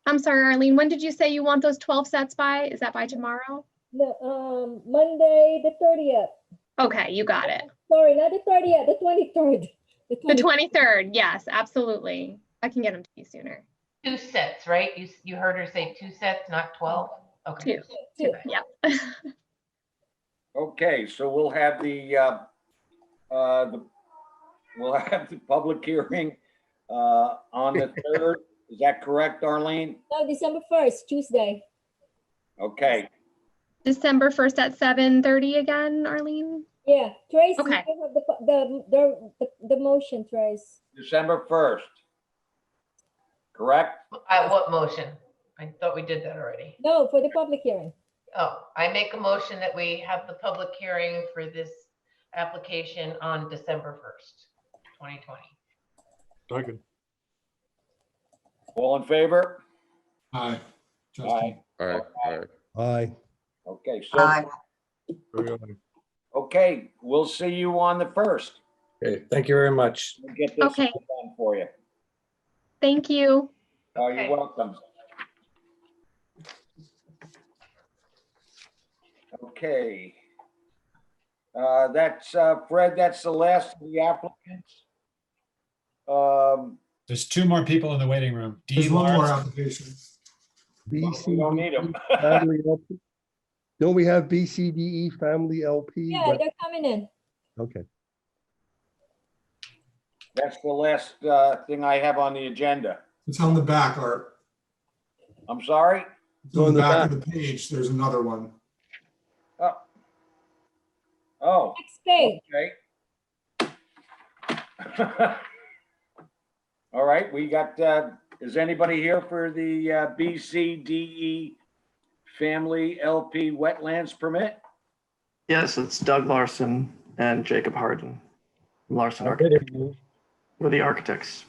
[SPEAKER 14] I'm sorry, Arlene, when did you say you want those 12 sets by? Is that by tomorrow?
[SPEAKER 9] No, Monday, the 30th.
[SPEAKER 14] Okay, you got it.
[SPEAKER 9] Sorry, not the 30th, the 23rd.
[SPEAKER 14] The 23rd, yes, absolutely. I can get them to you sooner.
[SPEAKER 13] 2 sets, right? You heard her say 2 sets, not 12? Okay.
[SPEAKER 14] 2, yep.
[SPEAKER 1] Okay, so we'll have we'll have the public hearing on the 3rd. Is that correct, Arlene?
[SPEAKER 9] No, December 1st, Tuesday.
[SPEAKER 1] Okay,
[SPEAKER 14] December 1st at 7:30 again, Arlene?
[SPEAKER 9] Yeah, Tracy,
[SPEAKER 14] Okay.
[SPEAKER 9] you have the motion, Trace.
[SPEAKER 1] December 1st. Correct?
[SPEAKER 13] What motion? I thought we did that already.
[SPEAKER 9] No, for the public hearing.
[SPEAKER 13] Oh, I make a motion that we have the public hearing for this application on December 1st, 2020.
[SPEAKER 3] Second.
[SPEAKER 1] All in favor?
[SPEAKER 7] Aye.
[SPEAKER 1] Aye.
[SPEAKER 4] All right, all right.
[SPEAKER 5] Aye.
[SPEAKER 1] Okay, so,
[SPEAKER 8] Aye.
[SPEAKER 1] okay, we'll see you on the 1st.
[SPEAKER 15] Okay, thank you very much.
[SPEAKER 1] We'll get this
[SPEAKER 14] Okay.
[SPEAKER 1] done for you.
[SPEAKER 14] Thank you.
[SPEAKER 1] Oh,
[SPEAKER 13] Okay.
[SPEAKER 1] you're welcome. Okay. That's, Fred, that's the last of the applicants.
[SPEAKER 11] There's 2 more people in the waiting room.
[SPEAKER 7] There's one more
[SPEAKER 11] Lawrence.
[SPEAKER 7] application.
[SPEAKER 1] We don't need them.
[SPEAKER 5] Family LP. Don't we have BCDE Family LP?
[SPEAKER 9] Yeah, they're coming in.
[SPEAKER 5] Okay.
[SPEAKER 1] That's the last thing I have on the agenda.
[SPEAKER 7] It's on the back, Art.
[SPEAKER 1] I'm sorry?
[SPEAKER 7] It's on the back of the page. There's another one.
[SPEAKER 1] Oh, Oh,
[SPEAKER 9] Next page.
[SPEAKER 1] okay. All right, we got, is anybody here for the BCDE Family LP Wetlands Permit?
[SPEAKER 16] Yes, it's Doug Larson and Jacob Harden. Larson
[SPEAKER 3] Already
[SPEAKER 16] Architects.
[SPEAKER 3] moved.
[SPEAKER 16] We're the architects.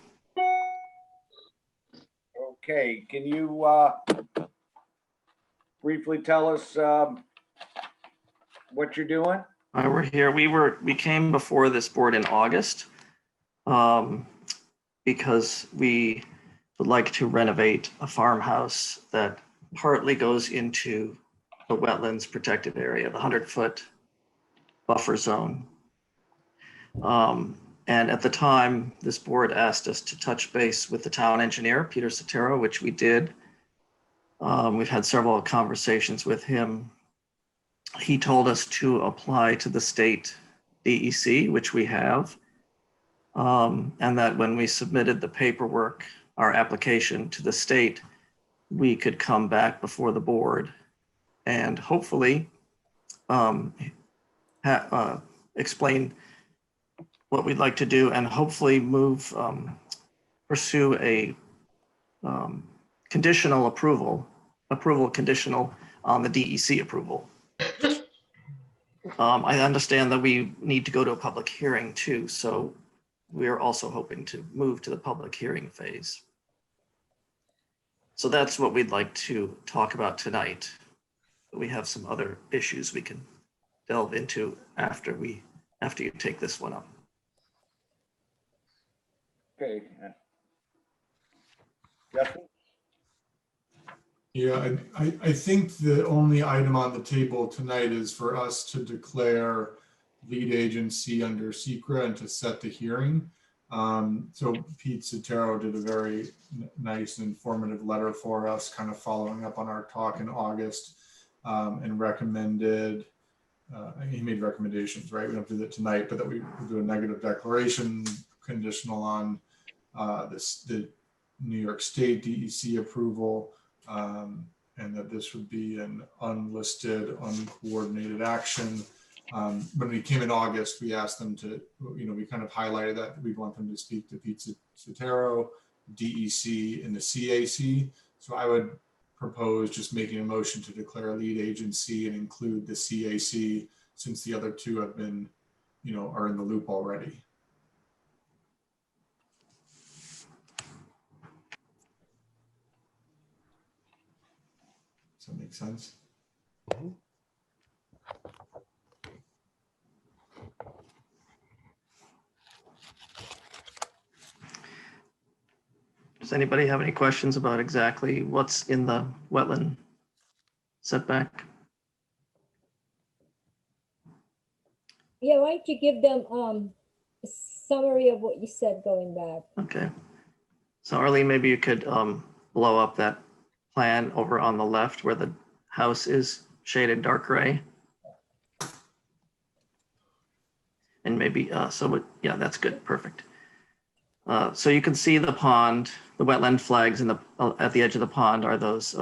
[SPEAKER 1] Okay, can you briefly tell us what you're doing?
[SPEAKER 16] We're here. We came before this board in August because we would like to renovate a farmhouse that partly goes into the wetlands protected area, the 100-foot buffer zone. And at the time, this board asked us to touch base with the town engineer, Peter Sotero, which we did. We've had several conversations with him. He told us to apply to the state DEC, which we have. And that when we submitted the paperwork, our application to the state, we could come back before the board and hopefully explain what we'd like to do and hopefully pursue a conditional approval conditional on the DEC approval. I understand that we need to go to a public hearing too, so we're also hoping to move to the public hearing phase. So that's what we'd like to talk about tonight. We have some other issues we can delve into after you take this one up.
[SPEAKER 1] Okay. Justin?
[SPEAKER 7] Yeah, I think the only item on the table tonight is for us to declare lead agency under SECRA and to set the hearing. So Pete Sotero did a very nice and informative letter for us, kind of following up on our talk in August, and recommended, he made recommendations, right? We don't do that tonight, but that we do a negative declaration conditional on the New York State DEC approval, and that this would be an unlisted, uncoordinated action. When we came in August, we asked them to, we kind of highlighted that we want them to speak to Pete Sotero, DEC, and the CAC. So I would propose just making a motion to declare lead agency and include the CAC, since the other two have been, are in the loop already. Does that make sense?
[SPEAKER 5] Mhm.
[SPEAKER 16] Does anybody have any questions about exactly what's in the wetland setback?
[SPEAKER 9] Yeah, why don't you give them a summary of what you said going back?
[SPEAKER 16] Okay. So Arlene, maybe you could blow up that plan over on the left where the house is shaded dark gray. And maybe, yeah, that's good, perfect. So you can see the pond, the wetland flags at the edge of the pond are those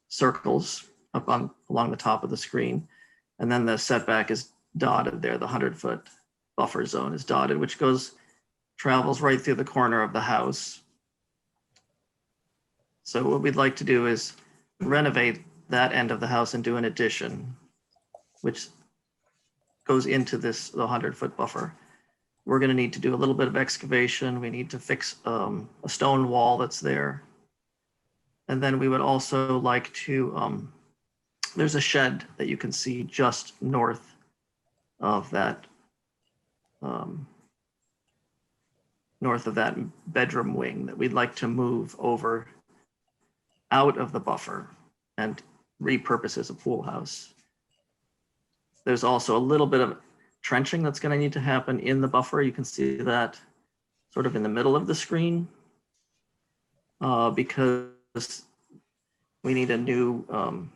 [SPEAKER 16] circles up along the top of the screen. And then the setback is dotted there, the 100-foot buffer zone is dotted, which travels right through the corner of the house. So what we'd like to do is renovate that end of the house and do an addition, which goes into the 100-foot buffer. We're going to need to do a little bit of excavation. We need to fix a stone wall that's there. And then we would also like to, there's a shed that you can see just north of that, bedroom wing that we'd like to move over out of the buffer and repurpose as a pool house. There's also a little bit of trenching that's going to need to happen in the buffer. You can see that sort of in the middle of the screen because we need a new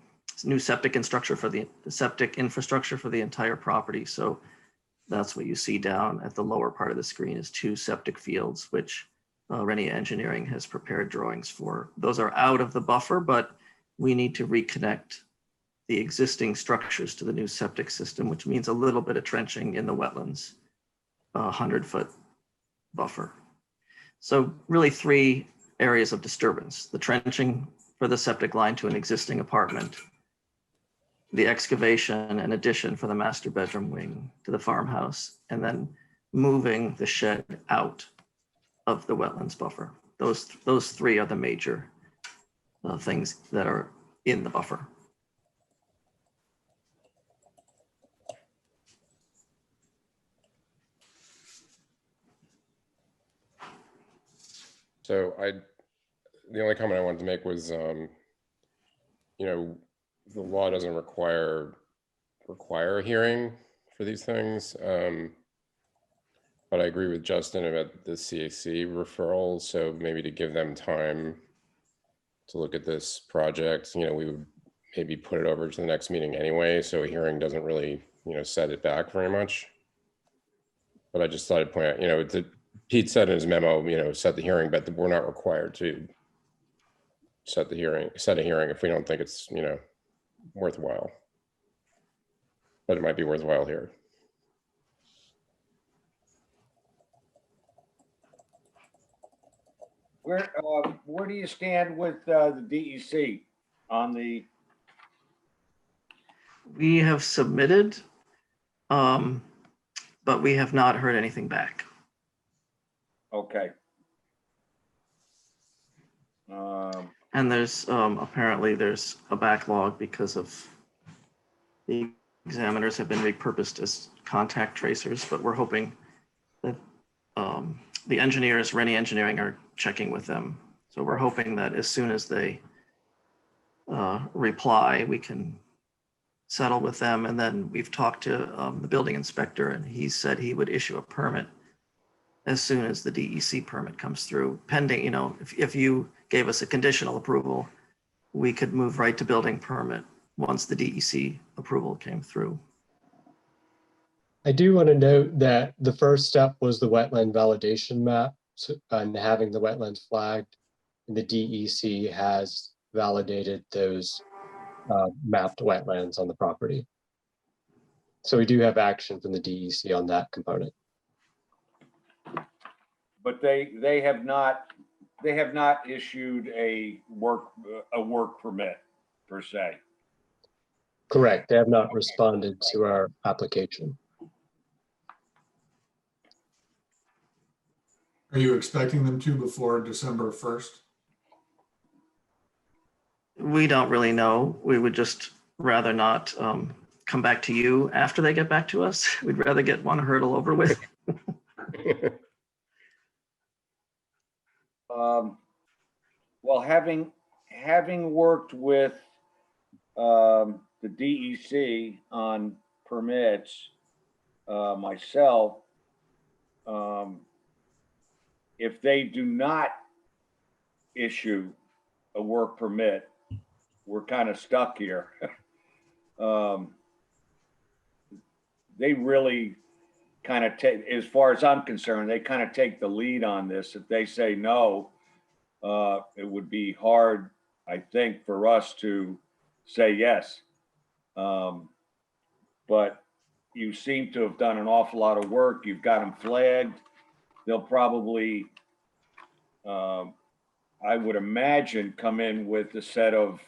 [SPEAKER 16] septic infrastructure for the entire property. So that's what you see down at the lower part of the screen is 2 septic fields, which Rennie Engineering has prepared drawings for. Those are out of the buffer, but we need to reconnect the existing structures to the new septic system, which means a little bit of trenching in the wetlands, 100-foot buffer. So really 3 areas of disturbance: the trenching for the septic line to an existing apartment, the excavation and addition for the master bedroom wing to the farmhouse, and then moving the shed out of the wetlands buffer. Those 3 are the major things that are in the buffer.
[SPEAKER 4] So the only comment I wanted to make was, the law doesn't require a hearing for these things. But I agree with Justin about the CAC referral. So maybe to give them time to look at this project, we would maybe put it over to the next meeting anyway. So a hearing doesn't really, set it back very much. But I just thought I'd point out, Pete said in his memo, set the hearing, but we're not required to set a hearing if we don't think it's, worthwhile. But it might be worthwhile here.
[SPEAKER 1] Where do you stand with the DEC on the?
[SPEAKER 16] We have submitted, but we have not heard anything back.
[SPEAKER 1] Okay.
[SPEAKER 16] And there's apparently there's a backlog because of the examiners have been repurposed as contact tracers, but we're hoping that the engineers, Rennie Engineering, are checking with them. So we're hoping that as soon as they reply, we can settle with them. And then we've talked to the building inspector, and he said he would issue a permit as soon as the DEC permit comes through, pending, if you gave us a conditional approval, we could move right to building permit once the DEC approval came through.
[SPEAKER 17] I do want to note that the first step was the wetland validation map and having the wetlands flagged, and the DEC has validated those mapped wetlands on the property. So we do have action from the DEC on that component.
[SPEAKER 1] But they have not issued a work permit per se.
[SPEAKER 17] Correct. They have not responded to our application.
[SPEAKER 7] Are you expecting them to before December 1st?
[SPEAKER 16] We don't really know. We would just rather not come back to you after they get back to us. We'd rather get one hurdle over with.
[SPEAKER 1] Well, having worked with the DEC on permits myself, if they do not issue a work permit, we're kind of stuck here. They really kind of take, as far as I'm concerned, they kind of take the lead on this. If they say no, it would be hard, I think, for us to say yes. But you seem to have done an awful lot of work. You've got them flagged. They'll probably, I would imagine, come in with a set of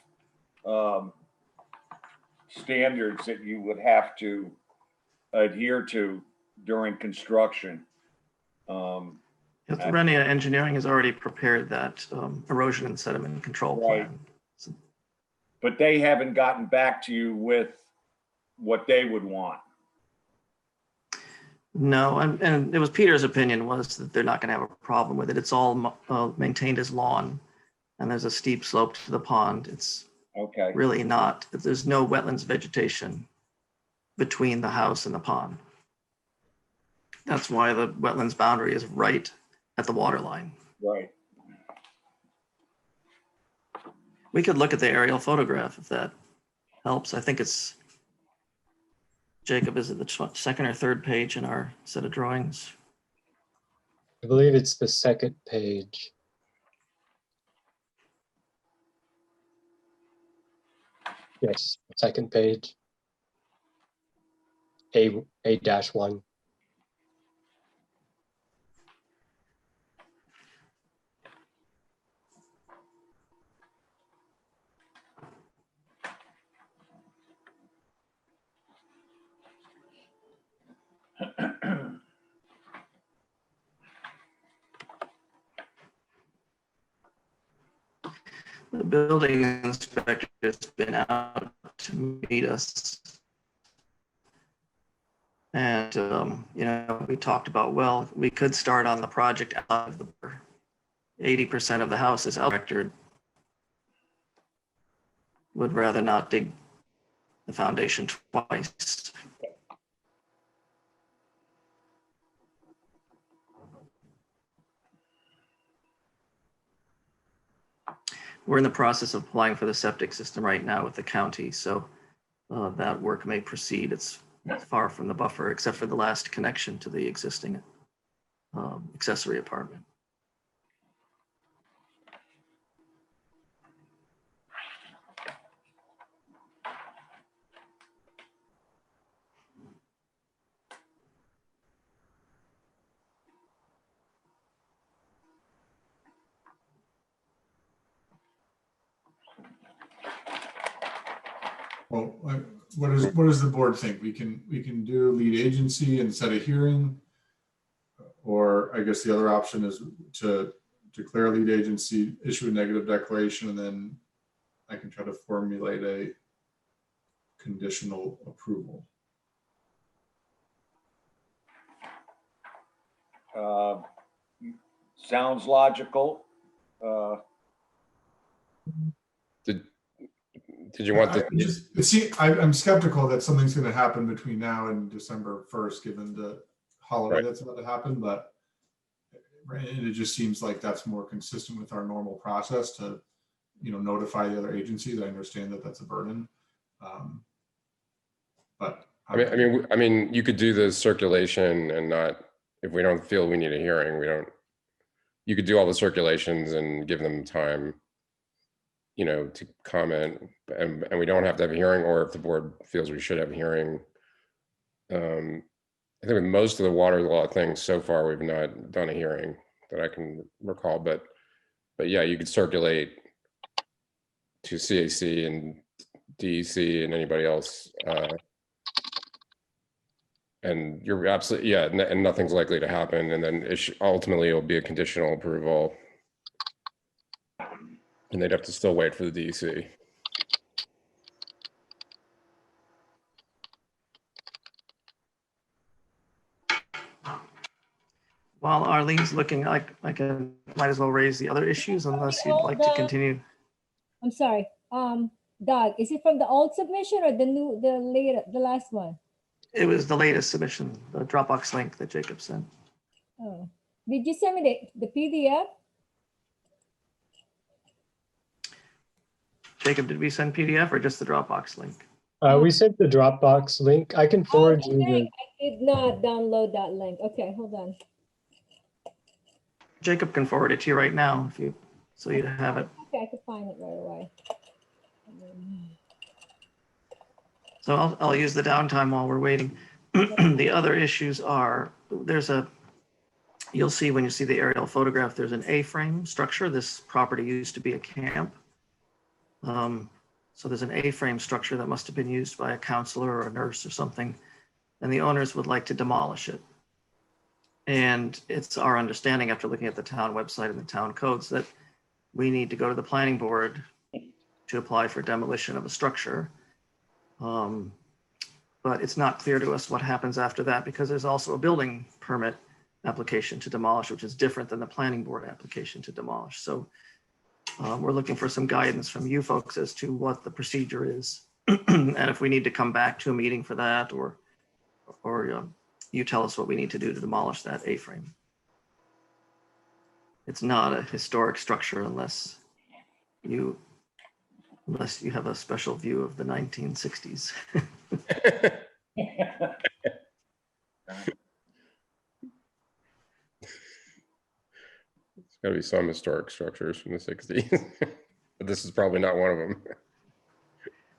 [SPEAKER 1] standards that you would have to adhere to during construction.
[SPEAKER 16] Rennie Engineering has already prepared that erosion and sediment control plan.
[SPEAKER 1] But they haven't gotten back to you with what they would want.
[SPEAKER 16] No, and it was Peter's opinion was that they're not going to have a problem with it. It's all maintained as lawn, and there's a steep slope to the pond. It's really not. There's no wetlands vegetation between the house and the pond. That's why the wetlands boundary is right at the water line.
[SPEAKER 1] Right.
[SPEAKER 16] We could look at the aerial photograph if that helps. I think it's, Jacob, is it the second or third page in our set of drawings?
[SPEAKER 17] I believe it's the second page. Yes, second page. A-1.
[SPEAKER 16] The building inspector has been out to meet us. And, we talked about, well, we could start on the project out of the 80% of the house is outspectored. Would rather not dig the foundation twice. We're in the process of applying for the septic system right now with the county, so that work may proceed. It's far from the buffer, except for the last connection to the existing accessory apartment.
[SPEAKER 7] Well, what does the board think? We can do lead agency and set a hearing, or I guess the other option is to declare lead agency, issue a negative declaration, and then I can try to formulate a conditional approval.
[SPEAKER 1] Sounds logical.
[SPEAKER 4] Did you want to?
[SPEAKER 7] I'm skeptical that something's going to happen between now and December 1st, given the holiday that's about to happen. But it just seems like that's more consistent with our normal process to, notify the other agencies. I understand that that's a burden, but
[SPEAKER 4] I mean, you could do the circulation and not, if we don't feel we need a hearing, you could do all the circulations and give them time, to comment, and we don't have to have a hearing, or if the board feels we should have a hearing. I think with most of the water law things so far, we've not done a hearing that I can recall, but yeah, you could circulate to CAC and DEC and anybody else. And you're absolutely, yeah, and nothing's likely to happen. And then ultimately it'll be a conditional approval. And they'd have to still wait for the DEC.
[SPEAKER 16] While Arlene's looking, I can might as well raise the other issues unless you'd like to continue.
[SPEAKER 9] I'm sorry. Doug, is it from the old submission or the last one?
[SPEAKER 16] It was the latest submission, the Dropbox link that Jacob sent.
[SPEAKER 9] Oh, did you send me the PDF?
[SPEAKER 16] Jacob, did we send PDF or just the Dropbox link?
[SPEAKER 17] We sent the Dropbox link. I can forward you the.
[SPEAKER 9] I did not download that link. Okay, hold on.
[SPEAKER 16] Jacob can forward it to you right now so you have it.
[SPEAKER 9] Okay, I could find it right away.
[SPEAKER 16] So I'll use the downtime while we're waiting. The other issues are, you'll see when you see the aerial photograph, there's an A-frame structure. This property used to be a camp. So there's an A-frame structure that must have been used by a counselor or a nurse or something, and the owners would like to demolish it. And it's our understanding, after looking at the town website and the town codes, that we need to go to the planning board to apply for demolition of a structure. But it's not clear to us what happens after that, because there's also a building permit application to demolish, which is different than the planning board application to demolish. So we're looking for some guidance from you folks as to what the procedure is. And if we need to come back to a meeting for that, or you tell us what we need to do to demolish that A-frame. It's not a historic structure unless you have a special view of the 1960s.
[SPEAKER 4] There's got to be some historic structures from the 60s, but this is probably not one of them.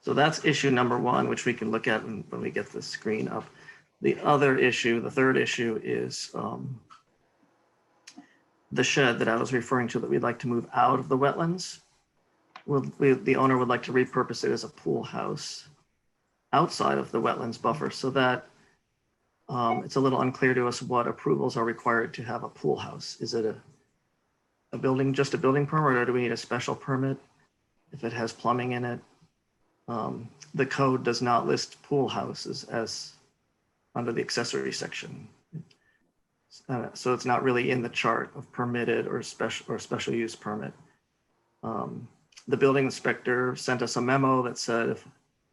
[SPEAKER 16] So that's issue number one, which we can look at when we get the screen up. The other issue, the third issue is the shed that I was referring to that we'd like to move out of the wetlands. The owner would like to repurpose it as a pool house outside of the wetlands buffer, so that it's a little unclear to us what approvals are required to have a pool house. Is it a building, just a building permit, or do we need a special permit if it has plumbing in it? The code does not list pool houses as under the accessory section. So it's not really in the chart of permitted or special use permit. The building inspector sent us a memo that said if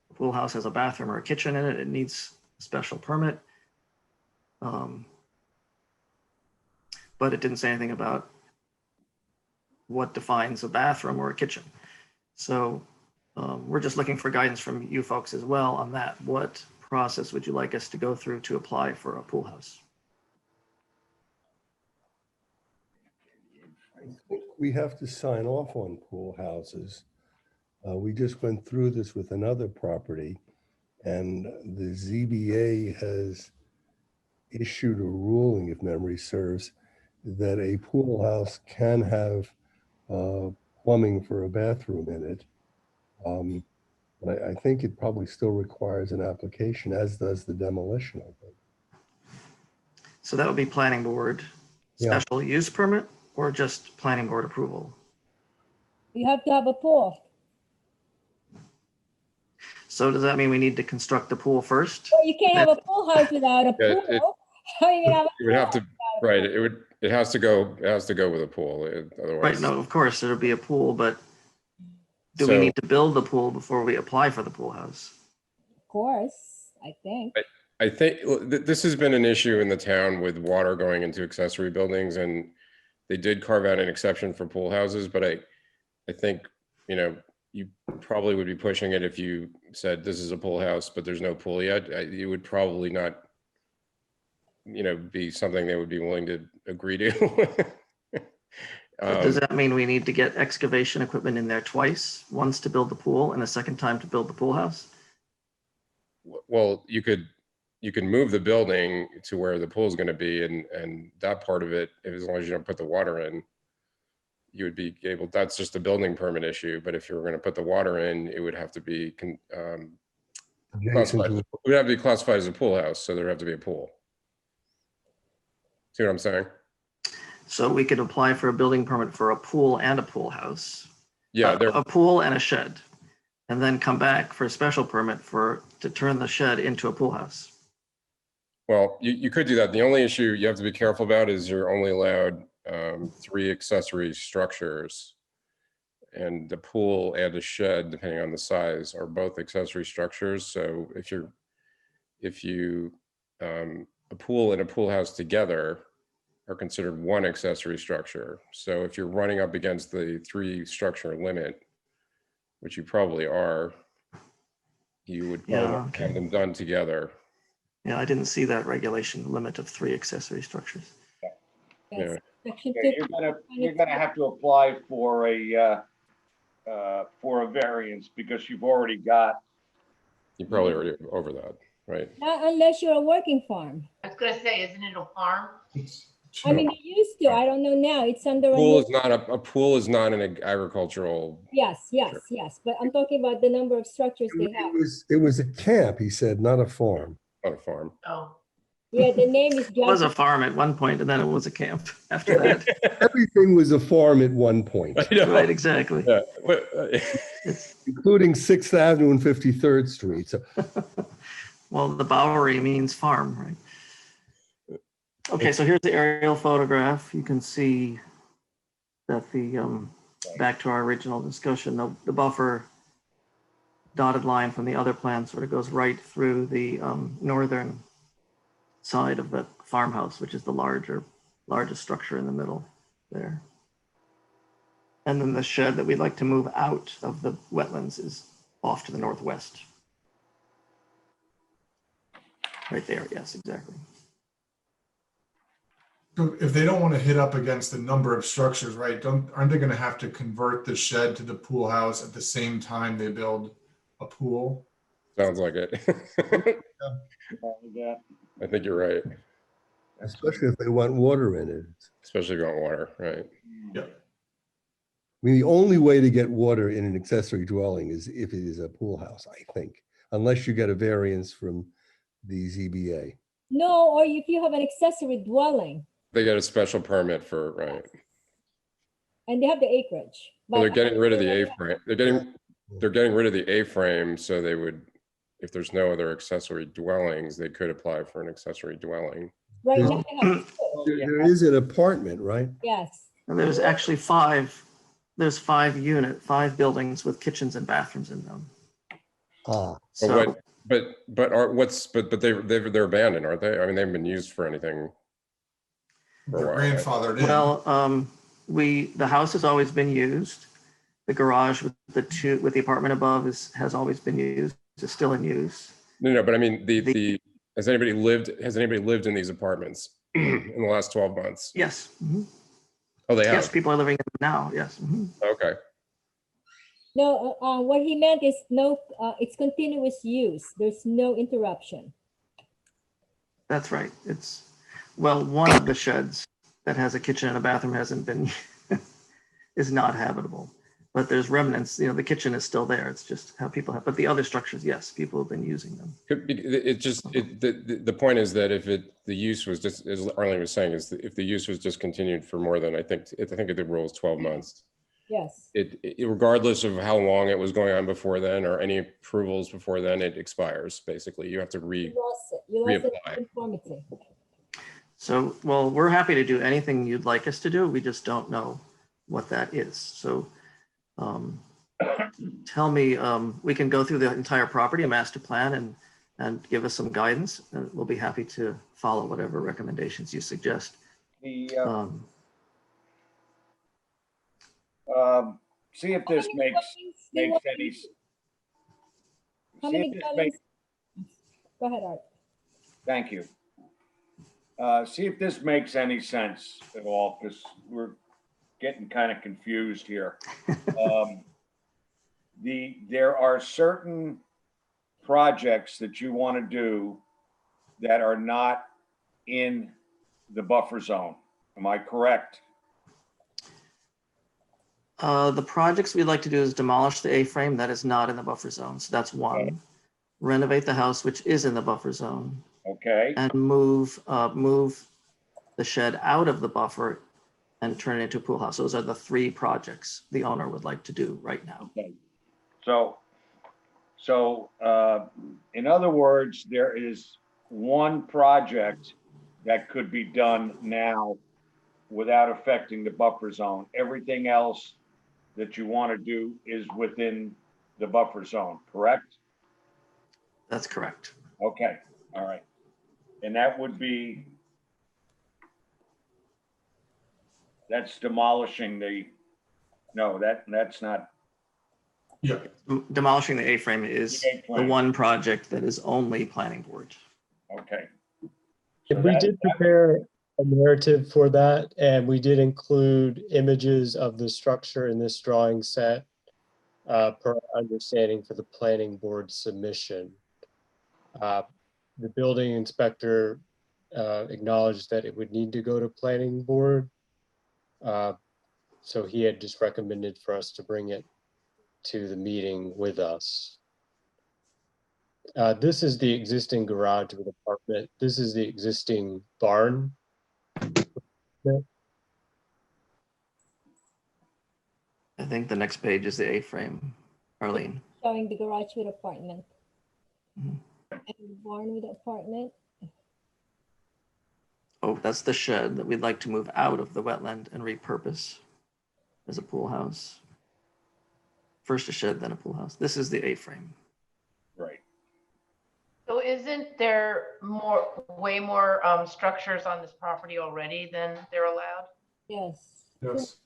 [SPEAKER 16] a pool house has a bathroom or a kitchen in it, it needs a special permit. But it didn't say anything about what defines a bathroom or a kitchen. So we're just looking for guidance from you folks as well on that. What process would you like us to go through to apply for a pool house?
[SPEAKER 5] I think we have to sign off on pool houses. We just went through this with another property, and the ZBA has issued a ruling, if memory serves, that a pool house can have plumbing for a bathroom in it. But I think it probably still requires an application, as does the demolition of it.
[SPEAKER 16] So that would be planning board
[SPEAKER 5] Yeah.
[SPEAKER 16] special use permit or just planning board approval?
[SPEAKER 9] You have to have a pool.
[SPEAKER 16] So does that mean we need to construct the pool first?
[SPEAKER 9] Well, you can't have a pool house without a
[SPEAKER 4] Yeah,
[SPEAKER 9] pool. How are you gonna have a
[SPEAKER 4] You would have to,
[SPEAKER 9] pool without a
[SPEAKER 4] right,
[SPEAKER 9] pool?
[SPEAKER 4] it has to go with a pool,
[SPEAKER 16] Right,
[SPEAKER 4] otherwise.
[SPEAKER 16] no, of course, there'll be a pool, but do we
[SPEAKER 4] So-
[SPEAKER 16] need to build the pool before we apply for the pool house?
[SPEAKER 9] Of course, I think.
[SPEAKER 4] I think this has been an issue in the town with water going into accessory buildings, and they did carve out an exception for pool houses, but I think, you probably would be pushing it if you said this is a pool house, but there's no pool yet. You would probably not, be something they would be willing to agree to.
[SPEAKER 16] But does that mean we need to get excavation equipment in there twice? Once to build the pool and a second time to build the pool house?
[SPEAKER 4] Well, you can move the building to where the pool is going to be, and that part of it, as long as you don't put the water in, you would be able. That's just a building permit issue. But if you were going to put the water in, it would have to be classified. It would have to be classified as a pool house, so there'd have to be a pool. See what I'm saying?
[SPEAKER 16] So we could apply for a building permit for a pool and a pool house.
[SPEAKER 4] Yeah,
[SPEAKER 16] A pool and a shed, and then come back for a special permit to turn the shed into a pool house.
[SPEAKER 4] Well, you could do that. The only issue you have to be careful about is you're only allowed 3 accessory structures, and the pool and the shed, depending on the size, are both accessory structures. So if you a pool and a pool house together are considered one accessory structure. So if you're running up against the 3 structure limit, which you probably are, you would probably have them done together.
[SPEAKER 16] Yeah, I didn't see that regulation limit of 3 accessory structures.
[SPEAKER 4] Yeah.
[SPEAKER 1] You're gonna have to apply for a variance because you've already got.
[SPEAKER 4] You're probably already over that, right?
[SPEAKER 9] Not unless you're a working farm.
[SPEAKER 13] I was gonna say, isn't it a farm?
[SPEAKER 9] I mean, they used to, I don't know now, it's under.
[SPEAKER 4] Pool is not a pool is not an agricultural.
[SPEAKER 9] Yes, but I'm talking about the number of structures they have.
[SPEAKER 5] It was a camp, he said, not a farm.
[SPEAKER 4] Not a farm.
[SPEAKER 13] Oh.
[SPEAKER 9] Yeah, the name is.
[SPEAKER 16] It was a farm at one point, and then it was a camp after that.
[SPEAKER 5] Everything was a farm at one point.
[SPEAKER 16] Right, exactly.
[SPEAKER 4] Yeah.
[SPEAKER 5] Including 6th Avenue and 53rd Street. So,
[SPEAKER 16] Well, the Bowery means farm, right? Okay, so here's the aerial photograph. You can see that back to our original discussion, the buffer dotted line from the other plan sort of goes right through the northern side of the farmhouse, which is the largest structure in the middle there. And then the shed that we'd like to move out of the wetlands is off to the northwest. Right there, yes, exactly.
[SPEAKER 7] So if they don't want to hit up against the number of structures, right, aren't they going to have to convert the shed to the pool house at the same time they build a pool.
[SPEAKER 4] Sounds like it. I think you're right,
[SPEAKER 5] Especially if they want water in it.
[SPEAKER 4] especially if you want water, right?
[SPEAKER 7] Yeah.
[SPEAKER 5] I mean, the only way to get water in an accessory dwelling is if it is a pool house, I think, unless you get a variance from the ZBA.
[SPEAKER 9] No, or if you have an accessory dwelling
[SPEAKER 4] They get a special permit for, right?
[SPEAKER 9] and they have the acreage.
[SPEAKER 4] Well, they're
[SPEAKER 9] But
[SPEAKER 4] getting rid of the A-frame. They're getting rid of the A-frame, so they would, if there's no other accessory dwellings, they could apply for an accessory dwelling.
[SPEAKER 9] right
[SPEAKER 5] There's-
[SPEAKER 9] now they have two.
[SPEAKER 5] There is an apartment, right?
[SPEAKER 9] Yes.
[SPEAKER 16] And there's actually there's 5 buildings with kitchens and bathrooms in them.
[SPEAKER 5] Ah,
[SPEAKER 16] So,
[SPEAKER 4] But they're abandoned, aren't they? I mean, they haven't been used for anything for a
[SPEAKER 7] They're
[SPEAKER 4] while. Right?
[SPEAKER 7] grandfathered in.
[SPEAKER 16] well, the house has always been used. The garage with the apartment above has always been used, is still in use.
[SPEAKER 4] No, but I mean, has anybody lived in these apartments in the last 12 months?
[SPEAKER 16] Yes. Mhm.
[SPEAKER 4] Oh, they have?
[SPEAKER 16] Yes, people are living in them now, yes. Mhm.
[SPEAKER 4] Okay.
[SPEAKER 9] No, what he meant is no, it's continuous use. There's no interruption.
[SPEAKER 16] That's right. Well, one of the sheds that has a kitchen and a bathroom is not habitable. But there's remnants, the kitchen is still there. It's just how people have, but the other structures, yes, people have been using them.
[SPEAKER 4] The point is that if the use was just, as Arlene was saying, is if the use was discontinued for more than, I think the rule is 12 months.
[SPEAKER 9] Yes.
[SPEAKER 4] Regardless of how long it was going on before then or any approvals before then, it expires. Basically, you have to
[SPEAKER 9] You lost it. You lost
[SPEAKER 4] reapply.
[SPEAKER 9] the conformity.
[SPEAKER 16] So, well, we're happy to do anything you'd like us to do. We just don't know what that is. So tell me, we can go through the entire property, a master plan, and give us some guidance. And we'll be happy to follow whatever recommendations you suggest.
[SPEAKER 1] See if this makes any.
[SPEAKER 9] How
[SPEAKER 1] see
[SPEAKER 9] many
[SPEAKER 1] if this
[SPEAKER 9] dwellings?
[SPEAKER 1] makes-
[SPEAKER 9] Go ahead, Art.
[SPEAKER 1] Thank you. See if this makes any sense at all, because we're getting kind of confused here. There are certain projects that you want to do that are not in the buffer zone. Am I correct?
[SPEAKER 16] The projects we'd like to do is demolish the A-frame that is not in the buffer zone. So that's one.
[SPEAKER 1] Okay.
[SPEAKER 16] Renovate the house, which is in the buffer zone.
[SPEAKER 1] Okay.
[SPEAKER 16] And move the shed out of the buffer and turn it into a pool house. Those are the 3 projects the owner would like to do right now.
[SPEAKER 1] Okay. So in other words, there is one project that could be done now without affecting the buffer zone. Everything else that you want to do is within the buffer zone, correct?
[SPEAKER 16] That's correct.
[SPEAKER 1] Okay, all right. And that would be, that's demolishing that's not.
[SPEAKER 7] Yeah.
[SPEAKER 16] Demolishing the A-frame is the
[SPEAKER 1] A-frame.
[SPEAKER 16] one project that is only planning board.
[SPEAKER 1] Okay.
[SPEAKER 17] And we did prepare a narrative for that, and we did include images of the structure in this drawing set per our understanding for the planning board submission. The building inspector acknowledged that it would need to go to planning board. So he had just recommended for us to bring it to the meeting with us. This is the existing garage with apartment. This is the existing barn.
[SPEAKER 16] I think the next page is the A-frame, Arlene.
[SPEAKER 9] Showing the garage with apartment.
[SPEAKER 16] Mhm.
[SPEAKER 9] And the barn with apartment.
[SPEAKER 16] Oh, that's the shed that we'd like to move out of the wetland and repurpose as a pool house. First a shed, then a pool house. This is the A-frame.
[SPEAKER 1] Right.
[SPEAKER 13] So isn't there way more structures on this property already than they're allowed?
[SPEAKER 9] Yes.
[SPEAKER 7] Yes.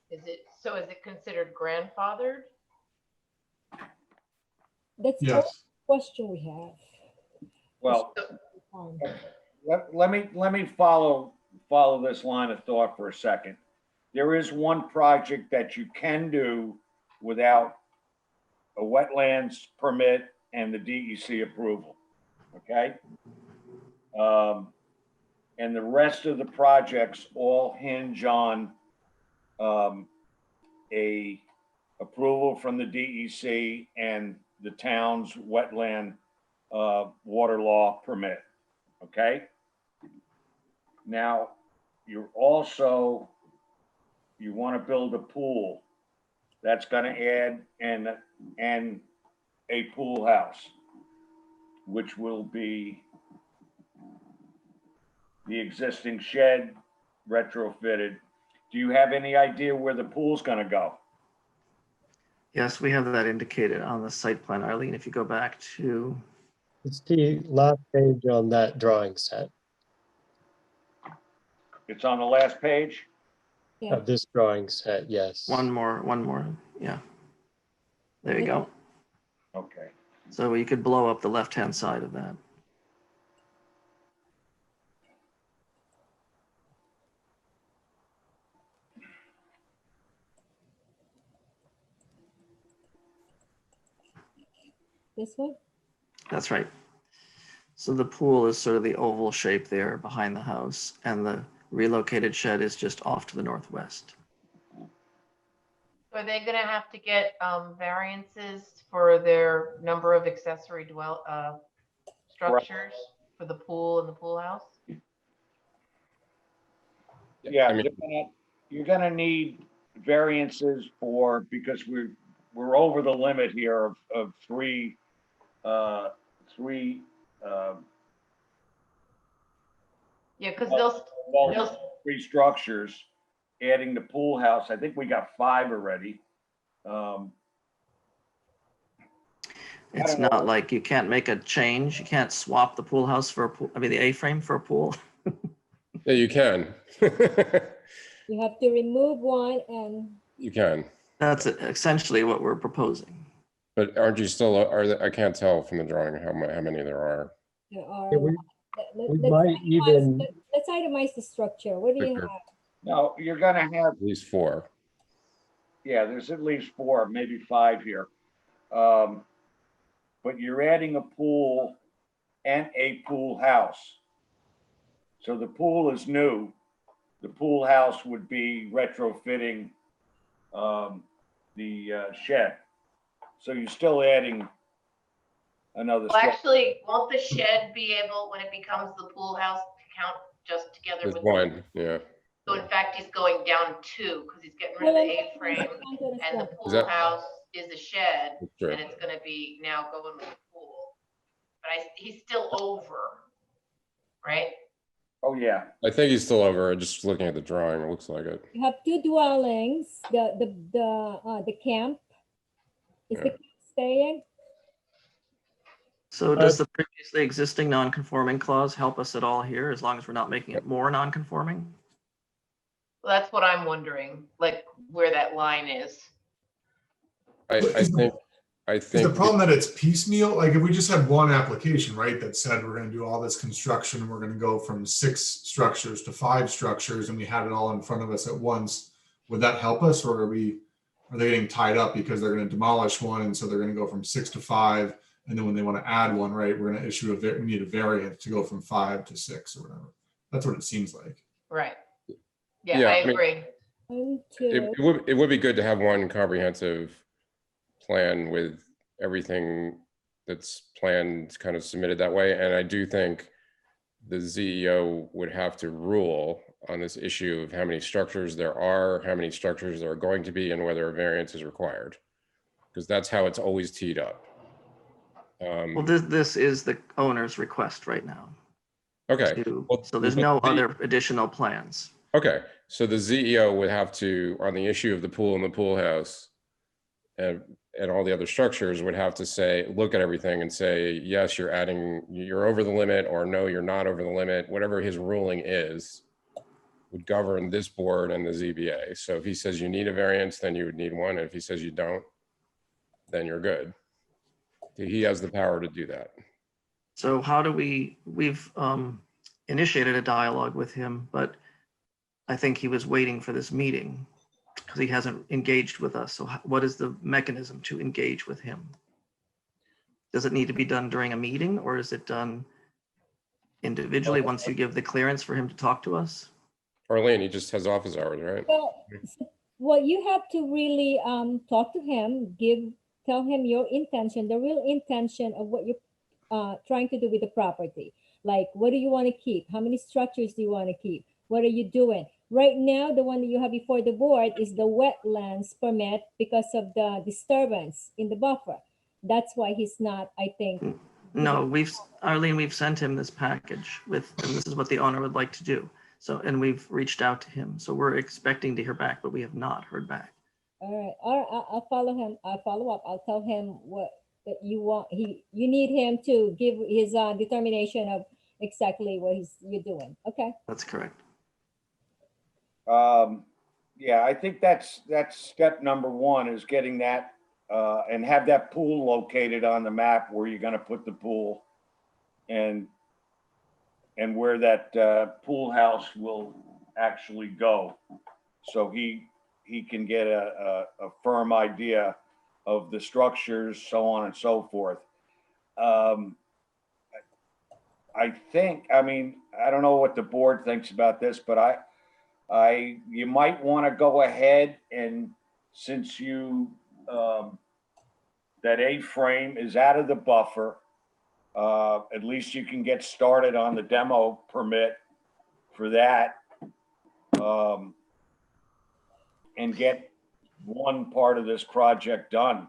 [SPEAKER 13] Is it considered grandfathered?
[SPEAKER 9] That's the
[SPEAKER 7] Yes.
[SPEAKER 9] question we have.
[SPEAKER 1] Well,
[SPEAKER 9] Um,
[SPEAKER 1] let me follow this line of thought for a second. There is one project that you can do without a wetlands permit and the DEC approval, okay? And the rest of the projects all hinge on a approval from the DEC and the town's wetland water law permit, okay? Now, you want to build a pool that's going to add and a pool house, which will be the existing shed retrofitted. Do you have any idea where the pool's going to go?
[SPEAKER 16] Yes, we have that indicated on the site plan. Arlene, if you go back to,
[SPEAKER 17] It's the last page on that drawing set
[SPEAKER 1] It's on the last page?
[SPEAKER 9] Yeah.
[SPEAKER 17] of this drawing set, yes.
[SPEAKER 16] one more, yeah. There you go.
[SPEAKER 1] Okay.
[SPEAKER 16] So you could blow up the left-hand side of that.
[SPEAKER 9] This one?
[SPEAKER 16] That's right. So the pool is sort of the oval shape there behind the house, and the relocated shed is just off to the northwest.
[SPEAKER 13] Are they gonna have to get variances for their number of accessory structures for the pool and the pool house?
[SPEAKER 1] Yeah,
[SPEAKER 4] I mean-
[SPEAKER 1] you're gonna need variances because we're over the limit here of three
[SPEAKER 13] Yeah, because
[SPEAKER 1] three structures, adding the pool house. I think we got 5 already.
[SPEAKER 16] It's
[SPEAKER 1] don't know.
[SPEAKER 16] not like you can't make a change. You can't swap the pool house for a pool, I mean, the A-frame for a pool.
[SPEAKER 4] Yeah, you can.
[SPEAKER 9] You have to remove one and
[SPEAKER 4] You can.
[SPEAKER 16] That's essentially what we're proposing.
[SPEAKER 4] But aren't you still, I can't tell from the drawing how many there are.
[SPEAKER 9] there are.
[SPEAKER 17] Yeah, we
[SPEAKER 9] Let's
[SPEAKER 17] might
[SPEAKER 9] itemize-
[SPEAKER 17] even-
[SPEAKER 9] Let's itemize the structure. What do you
[SPEAKER 4] Quicker.
[SPEAKER 9] have?
[SPEAKER 1] No, you're gonna have,
[SPEAKER 4] At least 4.
[SPEAKER 1] yeah, there's at least 4, maybe 5 here. But you're adding a pool and a pool house. So the pool is new. The pool house would be retrofitting the shed. So you're still adding another.
[SPEAKER 13] Well, actually, won't the shed be able, when it becomes the pool house, to count just together
[SPEAKER 4] With
[SPEAKER 13] with?
[SPEAKER 4] 1, yeah.
[SPEAKER 13] So in fact, he's going down 2 because he's getting rid of the A-frame, and the pool
[SPEAKER 4] that-
[SPEAKER 13] house is a shed,
[SPEAKER 4] That's true.
[SPEAKER 13] and it's gonna be now going with the pool. But he's still over, right?
[SPEAKER 1] Oh, yeah.
[SPEAKER 4] I think he's still over. Just looking at the drawing, it looks like it.
[SPEAKER 9] You have 2 dwellings, the camp. Is the
[SPEAKER 4] Yeah.
[SPEAKER 9] camp staying?
[SPEAKER 16] So does the previously existing non-conforming clause help us at all here, as long as we're not making it more non-conforming?
[SPEAKER 13] Well, that's what I'm wondering, like where that line is.
[SPEAKER 4] I think.
[SPEAKER 7] Is the problem that it's piecemeal? Like if we just had one application, right, that said we're gonna do all this construction, we're gonna go from 6 structures to 5 structures, and we had it all in front of us at once, would that help us, or are they getting tied up because they're gonna demolish one, and so they're gonna go from 6 to 5, and then when they want to add one, right, we're gonna issue we need a variance to go from 5 to 6 or whatever. That's what it seems like.
[SPEAKER 13] Right. Yeah,
[SPEAKER 4] Yeah,
[SPEAKER 13] I
[SPEAKER 4] I mean,
[SPEAKER 13] agree.
[SPEAKER 9] 1, 2.
[SPEAKER 4] It would be good to have one comprehensive plan with everything that's planned kind of submitted that way. And I do think the ZEO would have to rule on this issue of how many structures there are, how many structures there are going to be, and whether a variance is required. Because that's how it's always teed up.
[SPEAKER 16] Well, this is the owner's request right now.
[SPEAKER 4] Okay.
[SPEAKER 16] So there's no other additional plans.
[SPEAKER 4] Okay, so the ZEO would have to, on the issue of the pool and the pool house, and all the other structures would have to say, look at everything and say, yes, you're over the limit, or no, you're not over the limit. Whatever his ruling is, would govern this board and the ZBA. So if he says you need a variance, then you would need one. And if he says you don't, then you're good. He has the power to do that.
[SPEAKER 16] So how do we've initiated a dialogue with him, but I think he was waiting for this meeting. because he hasn't engaged with us. So what is the mechanism to engage with him? Does it need to be done during a meeting, or is it done individually once you give the clearance for him to talk to us?
[SPEAKER 4] Arlene, he just has office hours, right?
[SPEAKER 9] Well, you have to really talk to him, tell him your intention, the real intention of what you're trying to do with the property. Like, what do you want to keep? How many structures do you want to keep? What are you doing? Right now, the one that you have before the board is the wetlands permit because of the disturbance in the buffer. That's why he's not, I think.
[SPEAKER 16] No, Arlene, we've sent him this package and this is what the owner would like to do. So, and we've reached out to him. So we're expecting to hear back, but we have not heard back.
[SPEAKER 9] All right, I'll follow him. I'll follow up. I'll tell him what that you want. You need him to give his determination of exactly what you're doing. Okay.
[SPEAKER 16] That's correct.
[SPEAKER 1] Yeah, I think that's step number one, is getting that and have that pool located on the map where you're going to put the pool, and where that pool house will actually go, so he can get a firm idea of the structures, so on and so forth. I think, I mean, I don't know what the board thinks about this, but you might want to go ahead, and since you that A-frame is out of the buffer, at least you can get started on the demo permit for that, and get one part of this project done.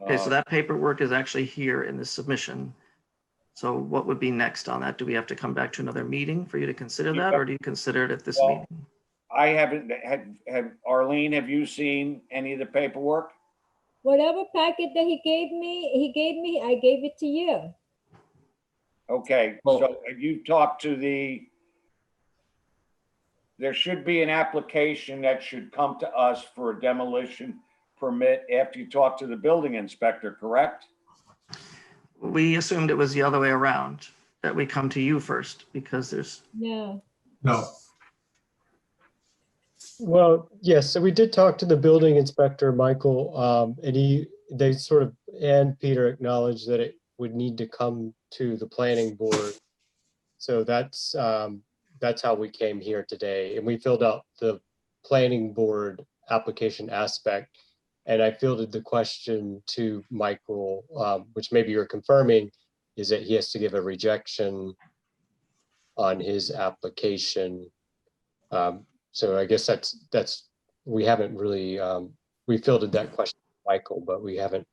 [SPEAKER 16] Okay, so that paperwork is actually here in the submission. So what would be next on that? Do we have to come back to another meeting for you to consider that, or do you consider it at this meeting?
[SPEAKER 1] I haven't have Arlene, have you seen any of the paperwork?
[SPEAKER 9] Whatever packet that he gave me, I gave it to you.
[SPEAKER 1] Okay, so have you talked to there should be an application that should come to us for a demolition permit after you talk to the building inspector, correct?
[SPEAKER 16] We assumed it was the other way around, that we come to you first, because there's.
[SPEAKER 9] No.
[SPEAKER 17] Well, yes, so we did talk to the building inspector, Michael, and they sort of, and Peter acknowledged that it would need to come to the planning board. So that's how we came here today, and we filled out the planning board application aspect. And I fielded the question to Michael, which maybe you're confirming, is that he has to give a rejection on his application. So I guess that's we haven't really we fielded that question to Michael, but we haven't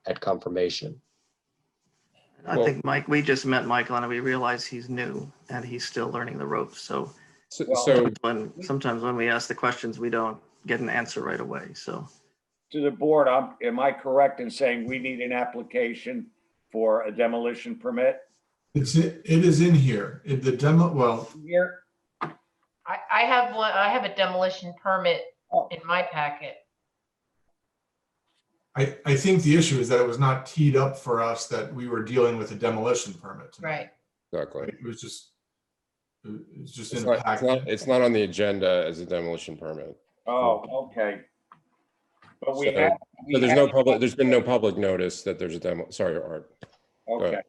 [SPEAKER 17] had confirmation.
[SPEAKER 16] I think we just met Michael and we realized he's new and he's still learning the ropes. So sometimes when we ask the questions, we don't get an answer right away. So
[SPEAKER 1] to the board, am I correct in saying we need an application for a demolition permit?
[SPEAKER 7] It is in here. The demo, well,
[SPEAKER 1] here.
[SPEAKER 13] I have one. I have a demolition permit in my packet.
[SPEAKER 7] I think the issue is that it was not teed up for us that we were dealing with a demolition permit tonight.
[SPEAKER 13] Right.
[SPEAKER 4] Exactly.
[SPEAKER 7] It was just in the packet.
[SPEAKER 4] It's not on the agenda as a demolition permit.
[SPEAKER 1] Oh, okay. But
[SPEAKER 4] there's been no public notice that there's a demo. Sorry, Art.
[SPEAKER 1] Okay.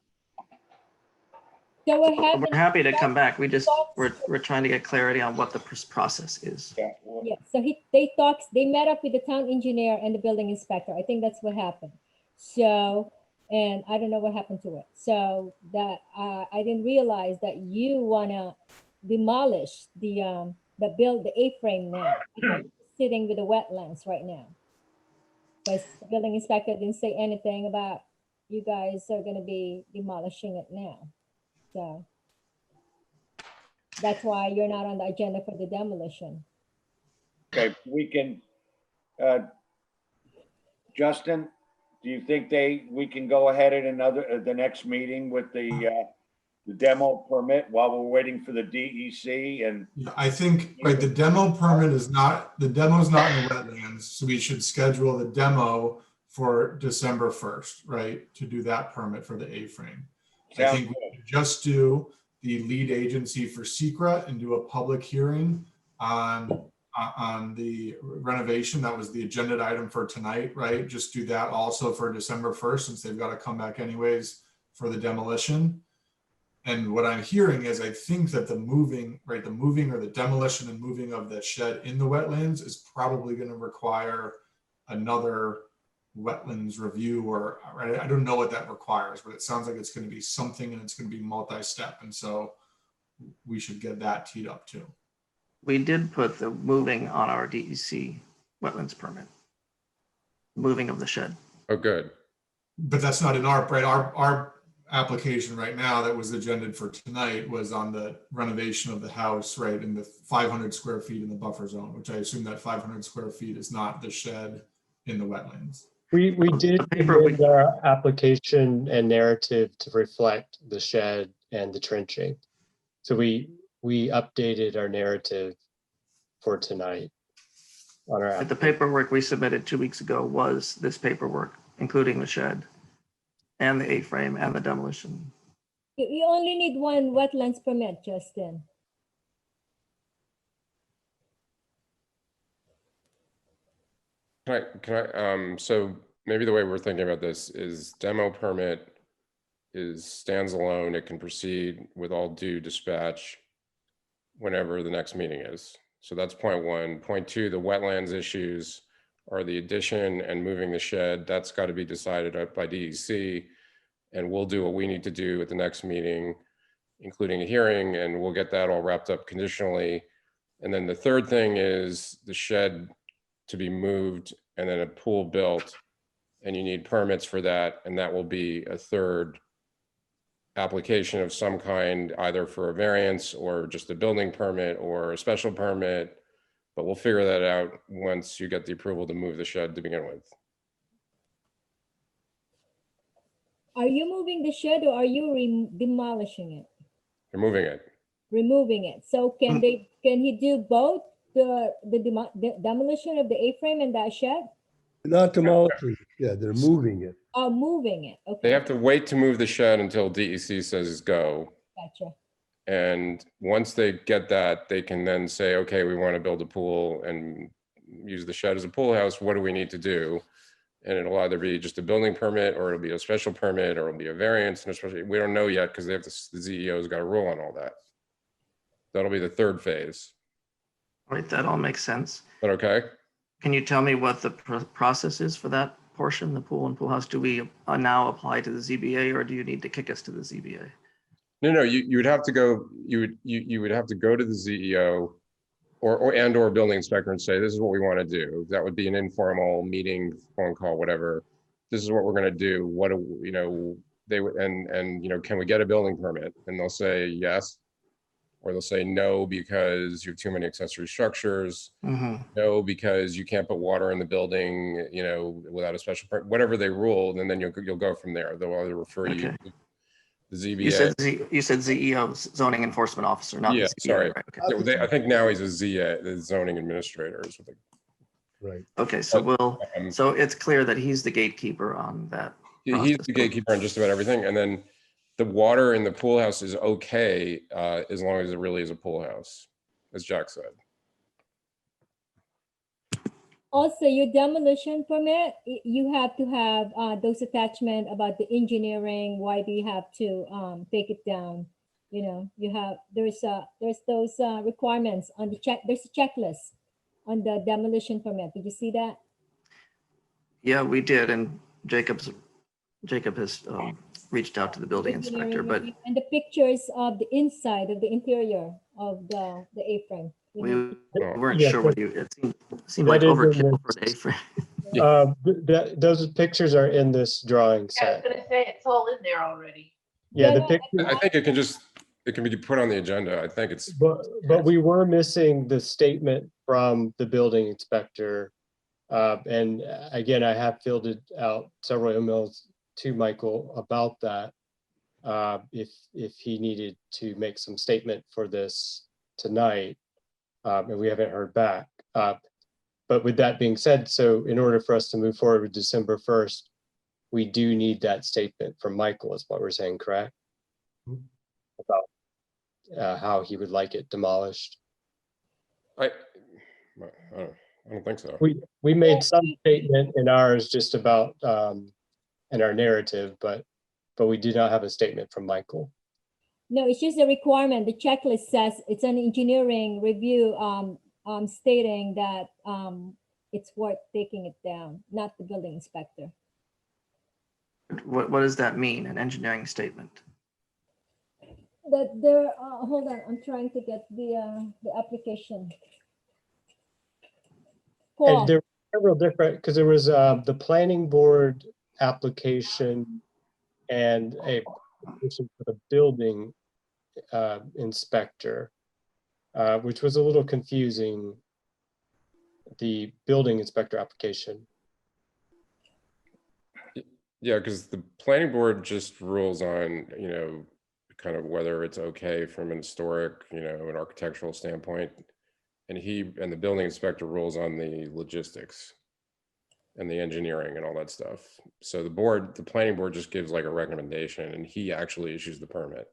[SPEAKER 9] So
[SPEAKER 16] we're happy to come back. We're trying to get clarity on what the process is.
[SPEAKER 9] Yeah. So they met up with the town engineer and the building inspector. I think that's what happened. So, and I don't know what happened to it. So that I didn't realize that you wanna demolish the A-frame now, sitting with the wetlands right now. Because the building inspector didn't say anything about you guys are gonna be demolishing it now. So that's why you're not on the agenda for the demolition.
[SPEAKER 1] Okay, we can, Justin, do you think we can go ahead at the next meeting with the demo permit while we're waiting for the DEC? And
[SPEAKER 7] I think the demo permit is not, the demo's not in the wetlands, so we should schedule the demo for December 1st, right? To do that permit for the A-frame. I think we should just do the lead agency for secret and do a public hearing on on the renovation. That was the agenda item for tonight, right? Just do that also for December 1st, since they've got to come back anyways for the demolition. And what I'm hearing is I think that the moving or the demolition and moving of the shed in the wetlands is probably going to require another wetlands review, or I don't know what that requires, but it sounds like it's going to be something, and it's going to be multi-step. And so we should get that teed up too.
[SPEAKER 16] We did put the moving on our DEC wetlands permit. Moving of the shed.
[SPEAKER 4] Oh, good.
[SPEAKER 7] But that's not in our application right now that was agended for tonight was on the renovation of the house, right, in the 500 square feet in the buffer zone, which I assume that 500 square feet is not the shed in the wetlands.
[SPEAKER 17] We did amend our application and narrative to reflect the shed and the trenching. So we updated our narrative for tonight on our
[SPEAKER 16] The paperwork we submitted 2 weeks ago was this paperwork, including the shed and the A-frame and the demolition.
[SPEAKER 9] You only need one wetlands permit, Justin.
[SPEAKER 4] So maybe the way we're thinking about this is demo permit stands alone. It can proceed with all due dispatch whenever the next meeting is. So that's point one. Point two, the wetlands issues are the addition and moving the shed. That's got to be decided by DEC, and we'll do what we need to do at the next meeting, including a hearing, and we'll get that all wrapped up conditionally. And then the third thing is the shed to be moved and then a pool built, and you need permits for that, and that will be a third application of some kind, either for a variance or just a building permit or a special permit, but we'll figure that out once you get the approval to move the shed to begin with.
[SPEAKER 9] Are you moving the shed or are you demolishing it?
[SPEAKER 4] You're moving it.
[SPEAKER 9] Removing it. So can he do both the demolition of the A-frame and that shed?
[SPEAKER 5] Not demolishing, yeah, they're moving it.
[SPEAKER 9] Oh, moving it. Okay.
[SPEAKER 4] They have to wait to move the shed until DEC says go.
[SPEAKER 9] Gotcha.
[SPEAKER 4] And once they get that, they can then say, okay, we want to build a pool and use the shed as a pool house. What do we need to do? And it'll either be just a building permit, or it'll be a special permit, or it'll be a variance. And especially, we don't know yet because they have to, the CEO's got to rule on all that. That'll be the third phase.
[SPEAKER 16] Right, that all makes sense.
[SPEAKER 4] But okay.
[SPEAKER 16] Can you tell me what the process is for that portion, the pool and pool house? Do we now apply to the ZBA, or do you need to kick us to the ZBA?
[SPEAKER 4] No, you would have to go, you would have to go to the CEO or building inspector and say, this is what we want to do. That would be an informal meeting, phone call, whatever. This is what we're going to do. What do you know, they would, and you know, can we get a building permit? And they'll say yes, or they'll say no because you have too many accessory structures. No, because you can't put water in the building, you know, without a special permit. Whatever they rule, and then you'll go from there. They'll either refer you to the ZBA.
[SPEAKER 16] You said CEO, zoning enforcement officer, not the ZBA,
[SPEAKER 4] sorry.
[SPEAKER 16] right? Okay.
[SPEAKER 4] Yeah, I think now he's a ZA, the zoning administrator is what they.
[SPEAKER 5] Right.
[SPEAKER 16] Okay, so so it's clear that he's the gatekeeper on that.
[SPEAKER 4] He's the gatekeeper on just about everything, and then the water in the pool house is okay as long as it really is a pool house, as Jack said.
[SPEAKER 9] Also, your demolition permit, you have to have those attachment about the engineering. Why do you have to take it down? You know, you have there's those requirements on the check. There's a checklist on the demolition permit. Did you see that?
[SPEAKER 16] Yeah, we did, and Jacob has reached out to the building inspector, but
[SPEAKER 9] and the pictures of the inside of the interior of the A-frame.
[SPEAKER 16] we weren't
[SPEAKER 17] Yeah,
[SPEAKER 16] sure what you. It seemed
[SPEAKER 17] that
[SPEAKER 16] like
[SPEAKER 17] is in
[SPEAKER 16] overkill for an A-frame.
[SPEAKER 17] Those pictures are in this drawing
[SPEAKER 13] Yeah, I was
[SPEAKER 17] set.
[SPEAKER 13] gonna say, it's all in there already.
[SPEAKER 17] Yeah, the picture.
[SPEAKER 4] I think it can be put on the agenda. I think it's.
[SPEAKER 17] But we were missing the statement from the building inspector. And again, I have filled out several emails to Michael about that. If he needed to make some statement for this tonight, and we haven't heard back. But with that being said, so in order for us to move forward with December 1st, we do need that statement from Michael, is what we're saying, correct? About how he would like it demolished.
[SPEAKER 4] I don't think so.
[SPEAKER 17] We made some statement in ours just about, in our narrative, but we do not have a statement from Michael.
[SPEAKER 9] No, it's just a requirement. The checklist says it's an engineering review stating that it's worth taking it down, not the building inspector.
[SPEAKER 16] What does that mean, an engineering statement?
[SPEAKER 9] That there, hold on, I'm trying to get the application. Paul.
[SPEAKER 17] And there were several different, because there was the planning board application and a application for the building inspector, which was a little confusing, the building inspector application.
[SPEAKER 4] Yeah, because the planning board just rules on, you know, kind of whether it's okay from an historic, you know, an architectural standpoint. And the building inspector rules on the logistics and the engineering and all that stuff. So the planning board just gives like a recommendation and he actually issues the permit.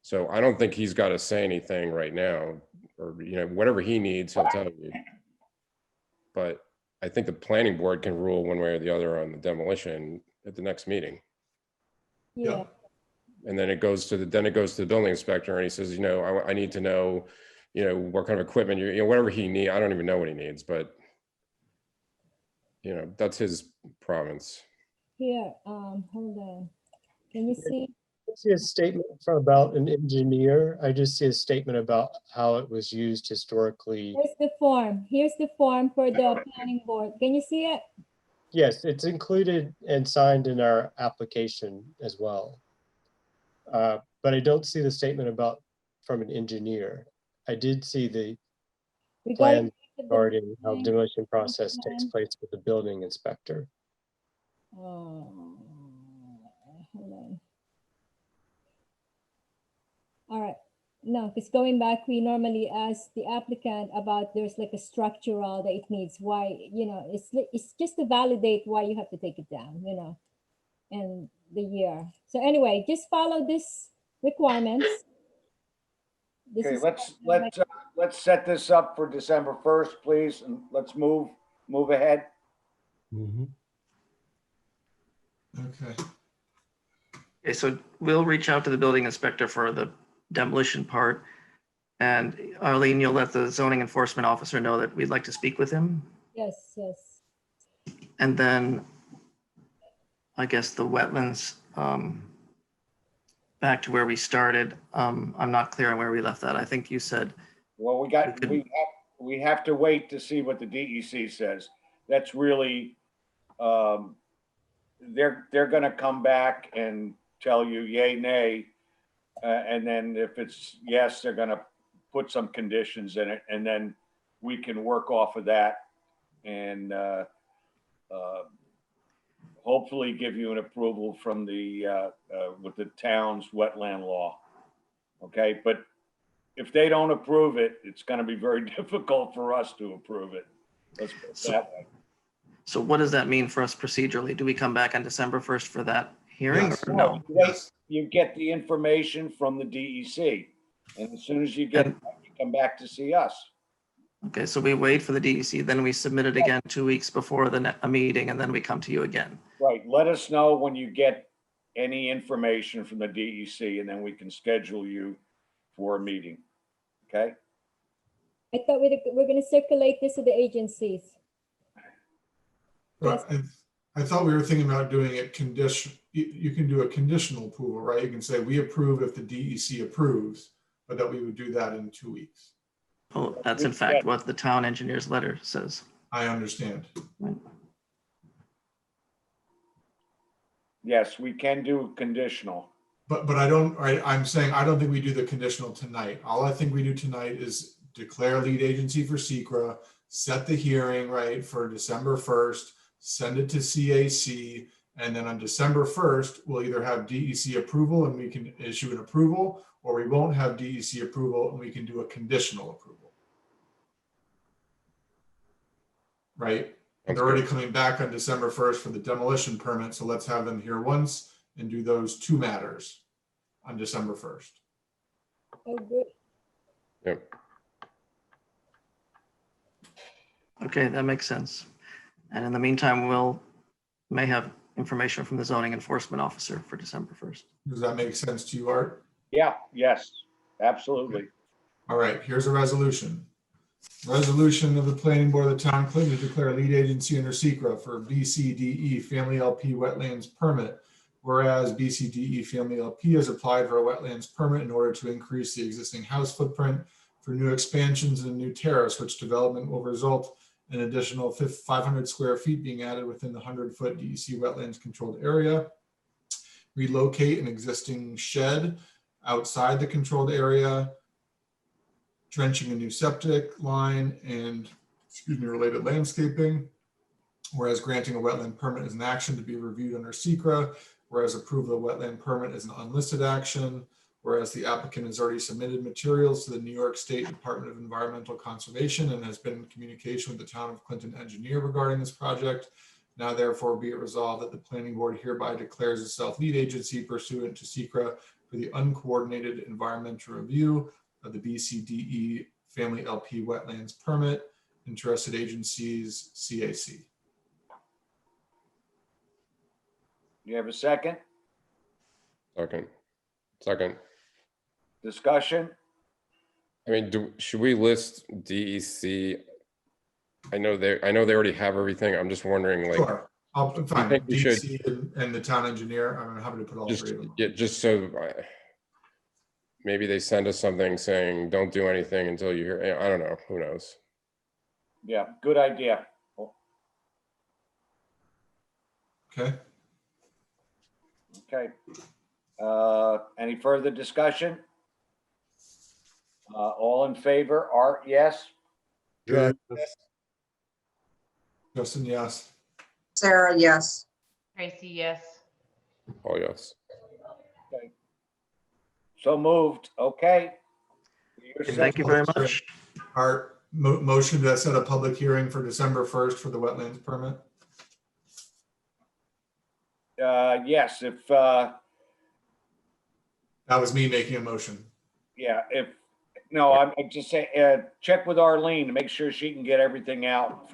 [SPEAKER 4] So I don't think he's got to say anything right now, or, you know, whatever he needs, he'll tell you. But I think the planning board can rule one way or the other on the demolition at the next meeting.
[SPEAKER 9] Yeah.
[SPEAKER 4] And then it goes to the building inspector and he says, you know, I need to know, you know, what kind of equipment you know, whatever he needs. I don't even know what he needs, but you know, that's his province.
[SPEAKER 9] Here, hold on. Can you see?
[SPEAKER 17] I see a statement from about an engineer. I just see a statement about how it was used historically.
[SPEAKER 9] Here's the form. Here's the form for the planning board. Can you see it?
[SPEAKER 17] Yes, it's included and signed in our application as well. But I don't see the statement about from an engineer. I did see the plan regarding how the demolition process takes place with the building inspector.
[SPEAKER 9] Hold on. All right. No, because going back, we normally ask the applicant about there's like a structural that it needs, why, you know, it's just to validate why you have to take it down, you know, and the year. So anyway, just follow this requirements. This
[SPEAKER 1] Okay,
[SPEAKER 9] is
[SPEAKER 1] let's set this up for December 1st, please, and let's move ahead.
[SPEAKER 7] Okay.
[SPEAKER 16] Okay, so we'll reach out to the building inspector for the demolition part. And Arlene, you'll let the zoning enforcement officer know that we'd like to speak with him.
[SPEAKER 9] Yes, yes.
[SPEAKER 16] And then I guess the wetlands, back to where we started. I'm not clear on where we left that. I think you said.
[SPEAKER 1] Well, we have to wait to see what the DEC says. That's really, they're going to come back and tell you yay, nay. And then if it's yes, they're going to put some conditions in it, and then we can work off of that and hopefully give you an approval from the with the town's wetland law. Okay, but if they don't approve it, it's going to be very difficult for us to approve it. Let's put it that way.
[SPEAKER 16] So what does that mean for us procedurally? Do we come back on December 1st for that hearing?
[SPEAKER 7] Yes.
[SPEAKER 16] Or no?
[SPEAKER 1] You get the information from the DEC, and as soon as you get it, you come back to see us.
[SPEAKER 16] Okay, so we wait for the DEC, then we submit it again 2 weeks before a meeting, and then we come to you again.
[SPEAKER 1] Right. Let us know when you get any information from the DEC, and then we can schedule you for a meeting. Okay?
[SPEAKER 9] I thought we're going to circulate this to the agencies.
[SPEAKER 7] But I thought we were thinking about doing it you can do a conditional approval, right? You can say we approve if the DEC approves, but that we would do that in 2 weeks.
[SPEAKER 16] Oh, that's in fact what the town engineer's letter says.
[SPEAKER 7] I understand.
[SPEAKER 1] Yes, we can do conditional.
[SPEAKER 7] But I'm saying I don't think we do the conditional tonight. All I think we do tonight is declare lead agency for SECRA, set the hearing right for December 1st, send it to CAC, and then on December 1st, we'll either have DEC approval and we can issue an approval, or we won't have DEC approval and we can do a conditional approval. Right? And they're already coming back on December 1st for the demolition permit, so let's have them here once and do those two matters on December 1st.
[SPEAKER 9] Oh, good.
[SPEAKER 4] Yep.
[SPEAKER 16] Okay, that makes sense. And in the meantime, may have information from the zoning enforcement officer for December 1st.
[SPEAKER 7] Does that make sense to you, Art?
[SPEAKER 1] Yeah, yes, absolutely.
[SPEAKER 7] All right, here's a resolution. Resolution of the planning board of the town of Clinton to declare lead agency under SECRA for BCDE Family LP Wetlands Permit. Whereas BCDE Family LP has applied for a wetlands permit in order to increase the existing house footprint for new expansions and new terrace, which development will result in an additional 500 square feet being added within the 100-foot DEC wetlands controlled area. Relocate an existing shed outside the controlled area, drenching a new septic line and, related landscaping. Whereas granting a wetland permit is an action to be reviewed under SECRA, whereas approval of a wetland permit is an unlisted action, whereas the applicant has already submitted materials to the New York State Department of Environmental Conservation and has been in communication with the town of Clinton engineer regarding this project. Now therefore be it resolved that the planning board hereby declares itself lead agency pursuant to SECRA for the uncoordinated environmental review of the BCDE Family LP Wetlands Permit. Interested agencies, CAC.
[SPEAKER 1] You have a second?
[SPEAKER 4] Second.
[SPEAKER 1] Discussion?
[SPEAKER 4] I mean, should we list DEC? I know they already have everything. I'm just wondering, like,
[SPEAKER 7] Sure, I'll find
[SPEAKER 4] think we should
[SPEAKER 7] DC and the town engineer. I'm happy to put all three of them.
[SPEAKER 4] yeah, just so maybe they send us something saying don't do anything until you hear. I don't know. Who knows?
[SPEAKER 1] Yeah, good idea.
[SPEAKER 7] Okay.
[SPEAKER 1] Okay. Any further discussion? All in favor? Art, yes?
[SPEAKER 5] John,
[SPEAKER 7] Justin, yes.
[SPEAKER 8] Sarah, yes.
[SPEAKER 13] Tracy, yes.
[SPEAKER 4] Oh, yes.
[SPEAKER 1] Okay. So moved. Okay.
[SPEAKER 16] Thank you very much.
[SPEAKER 7] Art, motion to set a public hearing for December 1st for the wetlands permit.
[SPEAKER 1] Yes, if,
[SPEAKER 7] That was me making a motion.
[SPEAKER 1] yeah, no, I'm just saying, check with Arlene to make sure she can get everything out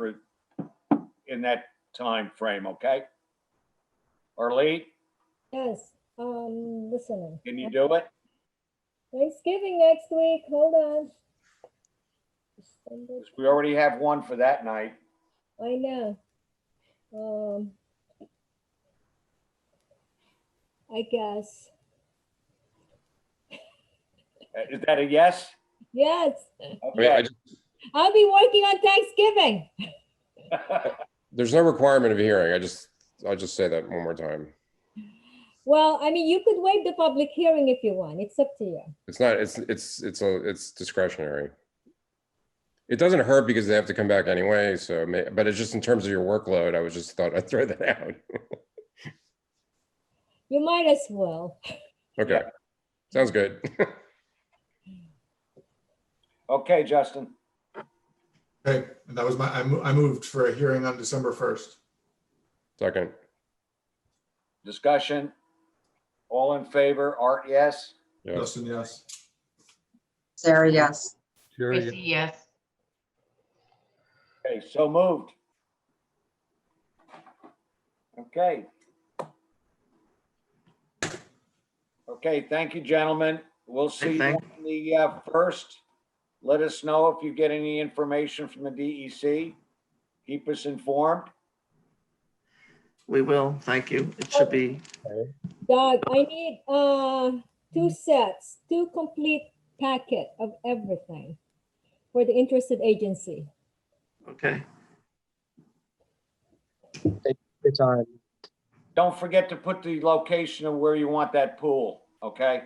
[SPEAKER 1] in that time frame, okay? Arlene,
[SPEAKER 9] Yes, listening.
[SPEAKER 1] can you do it?
[SPEAKER 9] Thanksgiving next week, hold on.
[SPEAKER 1] We already have one for that night.
[SPEAKER 9] I know. I guess.
[SPEAKER 1] Is that a yes?
[SPEAKER 9] Yes,
[SPEAKER 1] Okay.
[SPEAKER 9] I'll be working on Thanksgiving.
[SPEAKER 4] There's no requirement of a hearing. I'll just say that one more time.
[SPEAKER 9] Well, I mean, you could waive the public hearing if you want. It's up to you.
[SPEAKER 4] It's not. It's discretionary. It doesn't hurt because they have to come back anyway. So, but it's just in terms of your workload. I just thought I'd throw that out.
[SPEAKER 9] You might as well.
[SPEAKER 4] Okay, sounds good.
[SPEAKER 1] Okay, Justin.
[SPEAKER 7] Okay, and that was I moved for a hearing on December 1st.
[SPEAKER 4] Second.
[SPEAKER 1] Discussion? All in favor? Art, yes?
[SPEAKER 4] Yes.
[SPEAKER 7] Justin, yes.
[SPEAKER 8] Sarah, yes.
[SPEAKER 13] Tracy, yes.
[SPEAKER 1] Okay, so moved. Okay. Okay, thank you, gentlemen. We'll see you on the first. Let us know if you get any information from the DEC. Keep us informed.
[SPEAKER 16] We will, thank you. It should be.
[SPEAKER 9] Doug, I need two complete packet of everything for the interested agency.
[SPEAKER 16] Okay.
[SPEAKER 17] Take your time.
[SPEAKER 1] Don't forget to put the location of where you want that pool, okay?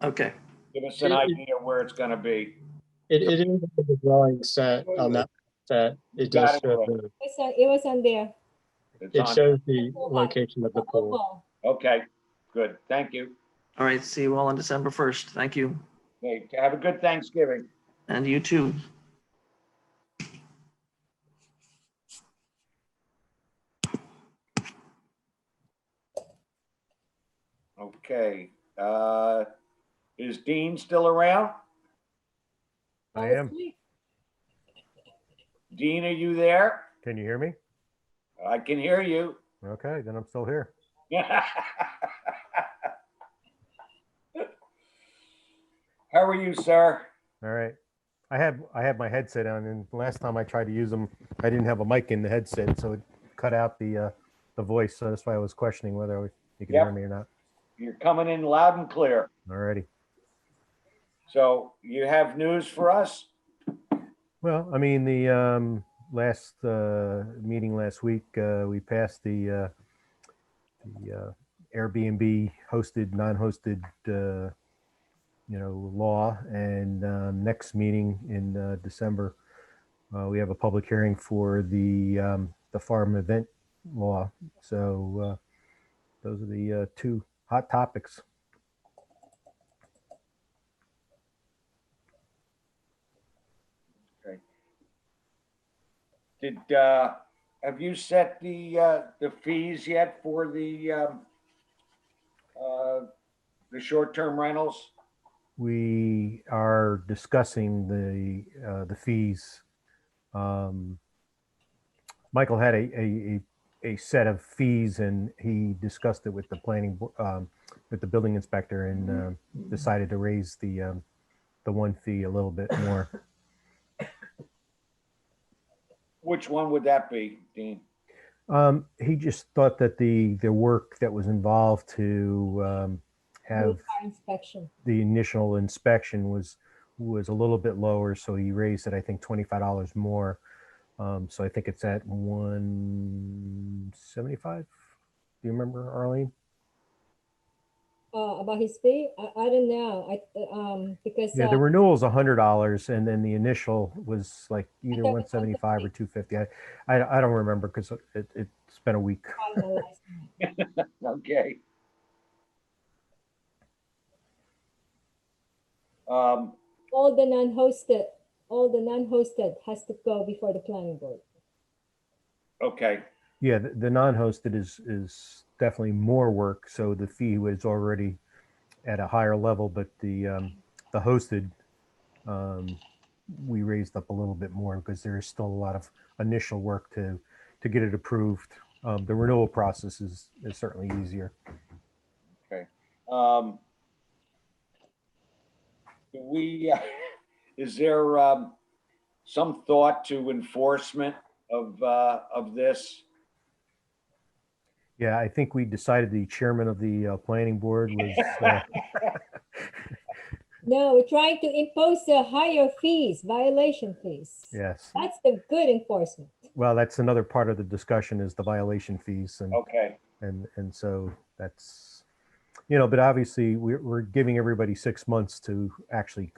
[SPEAKER 16] Okay.
[SPEAKER 1] Give us an idea where it's gonna be.
[SPEAKER 17] It is in the drawing set on that set. It does show
[SPEAKER 9] It was on there.
[SPEAKER 17] it shows the location of the pool.
[SPEAKER 1] Okay, good. Thank you.
[SPEAKER 16] All right, see you all on December 1st. Thank you.
[SPEAKER 1] Okay, have a good Thanksgiving.
[SPEAKER 16] And you too.
[SPEAKER 1] Okay, is Dean still around?
[SPEAKER 3] I am.
[SPEAKER 1] Dean, are you there?
[SPEAKER 18] Can you hear me?
[SPEAKER 1] I can hear you.
[SPEAKER 18] Okay, then I'm still here.
[SPEAKER 1] How are you, sir?
[SPEAKER 18] All right. I had my headset on, and last time I tried to use them, I didn't have a mic in the headset, so it cut out the voice. So that's why I was questioning whether you could hear me or not.
[SPEAKER 1] You're coming in loud and clear.
[SPEAKER 18] Alrighty.
[SPEAKER 1] So you have news for us?
[SPEAKER 18] Well, I mean, the last meeting last week, we passed the Airbnb hosted, non-hosted, law. And next meeting in December, we have a public hearing for the farm event law. So those are the two hot topics.
[SPEAKER 1] Okay. Have you set the fees yet for the short-term rentals?
[SPEAKER 18] We are discussing the fees. Michael had a set of fees, and he discussed it with the with the building inspector, and decided to raise the one fee a little bit more.
[SPEAKER 1] Which one would that be, Dean?
[SPEAKER 18] He just thought that the work that was involved to have
[SPEAKER 9] inspection.
[SPEAKER 18] the initial inspection was a little bit lower, so he raised it, I think, $25 more. So I think it's at 175. Do you remember, Arlene?
[SPEAKER 9] About his fee, I don't know. Because
[SPEAKER 18] Yeah, the renewal is $100, and then the initial was like either 175 or 250. I don't remember because it's been a week.
[SPEAKER 1] Okay.
[SPEAKER 9] All the non-hosted has to go before the planning board.
[SPEAKER 1] Okay.
[SPEAKER 18] Yeah, the non-hosted is definitely more work, so the fee was already at a higher level, but the hosted, we raised up a little bit more because there is still a lot of initial work to get it approved. The renewal process is certainly easier.
[SPEAKER 1] Okay. Is there some thought to enforcement of this?
[SPEAKER 18] Yeah, I think we decided the chairman of the planning board was.
[SPEAKER 9] No, we're trying to impose higher fees, violation fees.
[SPEAKER 18] Yes.
[SPEAKER 9] That's the good enforcement.
[SPEAKER 18] Well, that's another part of the discussion is the violation fees, and
[SPEAKER 1] okay,
[SPEAKER 18] and so that's, but obviously we're giving everybody 6 months to actually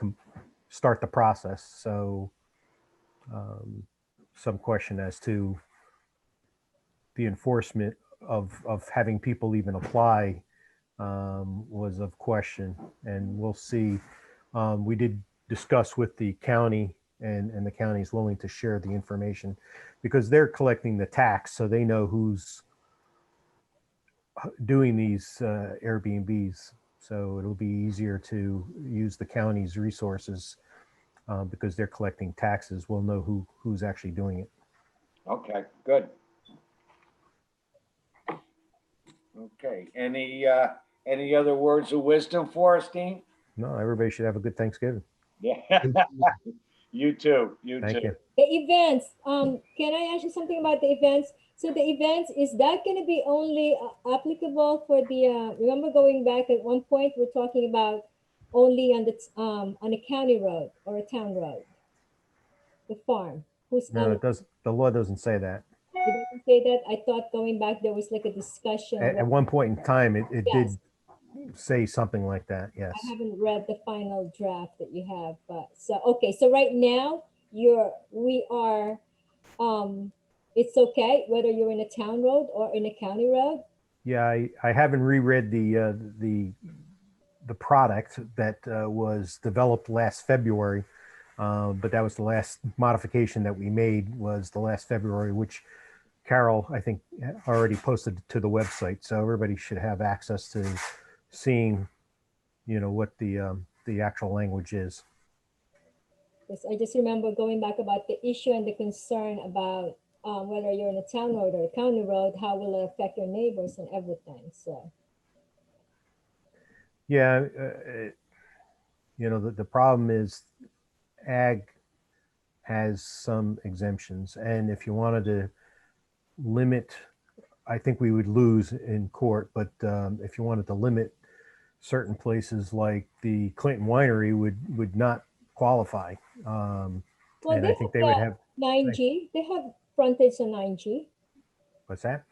[SPEAKER 18] start the process. So some question as to the enforcement of having people even apply was of question, and we'll see. We did discuss with the county, and the county is willing to share the information because they're collecting the tax, so they know who's doing these Airbnbs. So it'll be easier to use the county's resources because they're collecting taxes. We'll know who's actually doing it.
[SPEAKER 1] Okay, good. Okay, any other words of wisdom for us, Dean?
[SPEAKER 18] No, everybody should have a good Thanksgiving.
[SPEAKER 1] Yeah. You too.
[SPEAKER 18] Thank you.
[SPEAKER 9] The events, can I ask you something about the events? So the events, is that going to be only applicable for the, remember going back at one point, we're talking about only on a county road or a town road? The farm,
[SPEAKER 18] No, the law doesn't say that.
[SPEAKER 9] It doesn't say that. I thought going back there was like a discussion.
[SPEAKER 18] At one point in time, it
[SPEAKER 9] Yes.
[SPEAKER 18] did say something like that. Yes.
[SPEAKER 9] I haven't read the final draft that you have, but so okay. So right now it's okay whether you're in a town road or in a county road.
[SPEAKER 18] Yeah, I haven't reread the product that was developed last February, but that was the last modification that we made was the last February, which Carol, I think, already posted to the website. So everybody should have access to seeing, what the actual language is.
[SPEAKER 9] Because I just remember going back about the issue and the concern about whether you're in a town road or a county road, how will it affect your neighbors and everything, so.
[SPEAKER 18] Yeah, the problem is ag has some exemptions, and if you wanted to limit, I think we would lose in court, but if you wanted to limit certain places like the Clinton Winery would not qualify.
[SPEAKER 9] Well,
[SPEAKER 18] And I think they would have,
[SPEAKER 9] 9G, they have frontage on 9G.
[SPEAKER 18] what's that?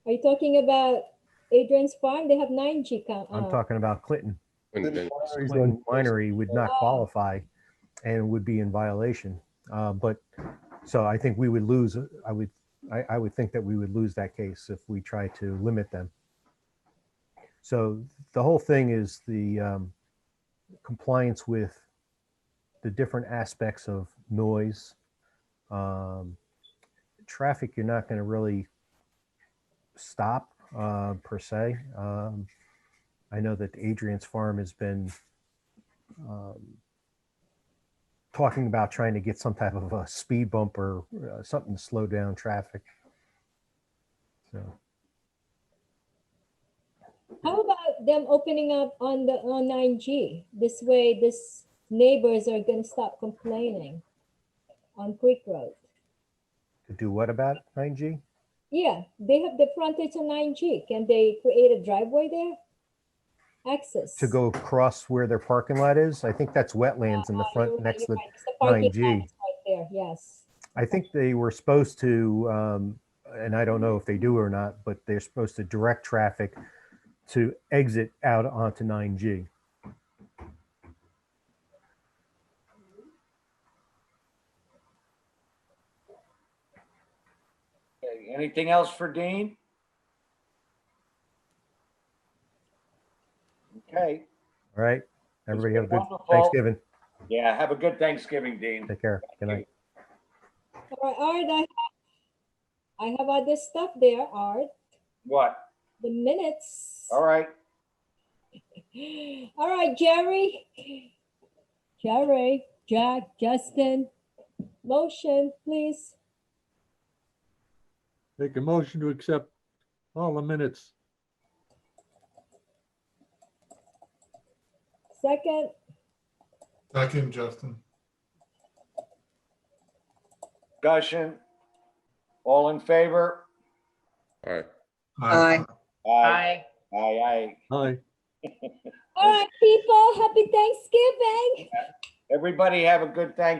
[SPEAKER 9] Are you talking about Adrian's Farm? They have 9G.
[SPEAKER 18] I'm talking about Clinton.
[SPEAKER 4] Clinton.
[SPEAKER 18] Clinton Winery would not qualify and would be in violation. But so I think we would lose. I would think that we would lose that case if we try to limit them. So the whole thing is the compliance with the different aspects of noise. Traffic, you're not going to really stop per se. I know that Adrian's Farm has been talking about trying to get some type of a speed bump or something to slow down traffic. So.
[SPEAKER 9] How about them opening up on 9G? This way, this neighbors are gonna stop complaining on Creek Road.
[SPEAKER 18] To do what about 9G?
[SPEAKER 9] Yeah, they have the frontage on 9G. Can they create a driveway there? Access.
[SPEAKER 18] To go across where their parking lot is? I think that's wetlands in the front next to
[SPEAKER 9] It's the parking lot
[SPEAKER 18] 9G.
[SPEAKER 9] is right there, yes.
[SPEAKER 18] I think they were supposed to, and I don't know if they do or not, but they're supposed to direct traffic to exit out onto 9G.
[SPEAKER 1] Okay, anything else for Dean? Okay.
[SPEAKER 18] All right. Everybody have a good
[SPEAKER 1] Wonderful.
[SPEAKER 18] Thanksgiving.
[SPEAKER 1] Yeah, have a good Thanksgiving, Dean.
[SPEAKER 18] Take care. Good night.
[SPEAKER 9] All right, Art, I have other stuff there, Art.
[SPEAKER 1] What?
[SPEAKER 9] The minutes.
[SPEAKER 1] All right.
[SPEAKER 9] All right, Jerry, Jack, Justin, motion, please.
[SPEAKER 3] Make a motion to accept all the minutes.
[SPEAKER 9] Second,
[SPEAKER 7] Second, Justin.
[SPEAKER 1] Discussion. All in favor?
[SPEAKER 4] All right.
[SPEAKER 8] Aye.
[SPEAKER 1] Aye. Aye.
[SPEAKER 3] Aye.
[SPEAKER 9] all right, people, happy Thanksgiving.
[SPEAKER 1] Everybody have a good Thanksgiving.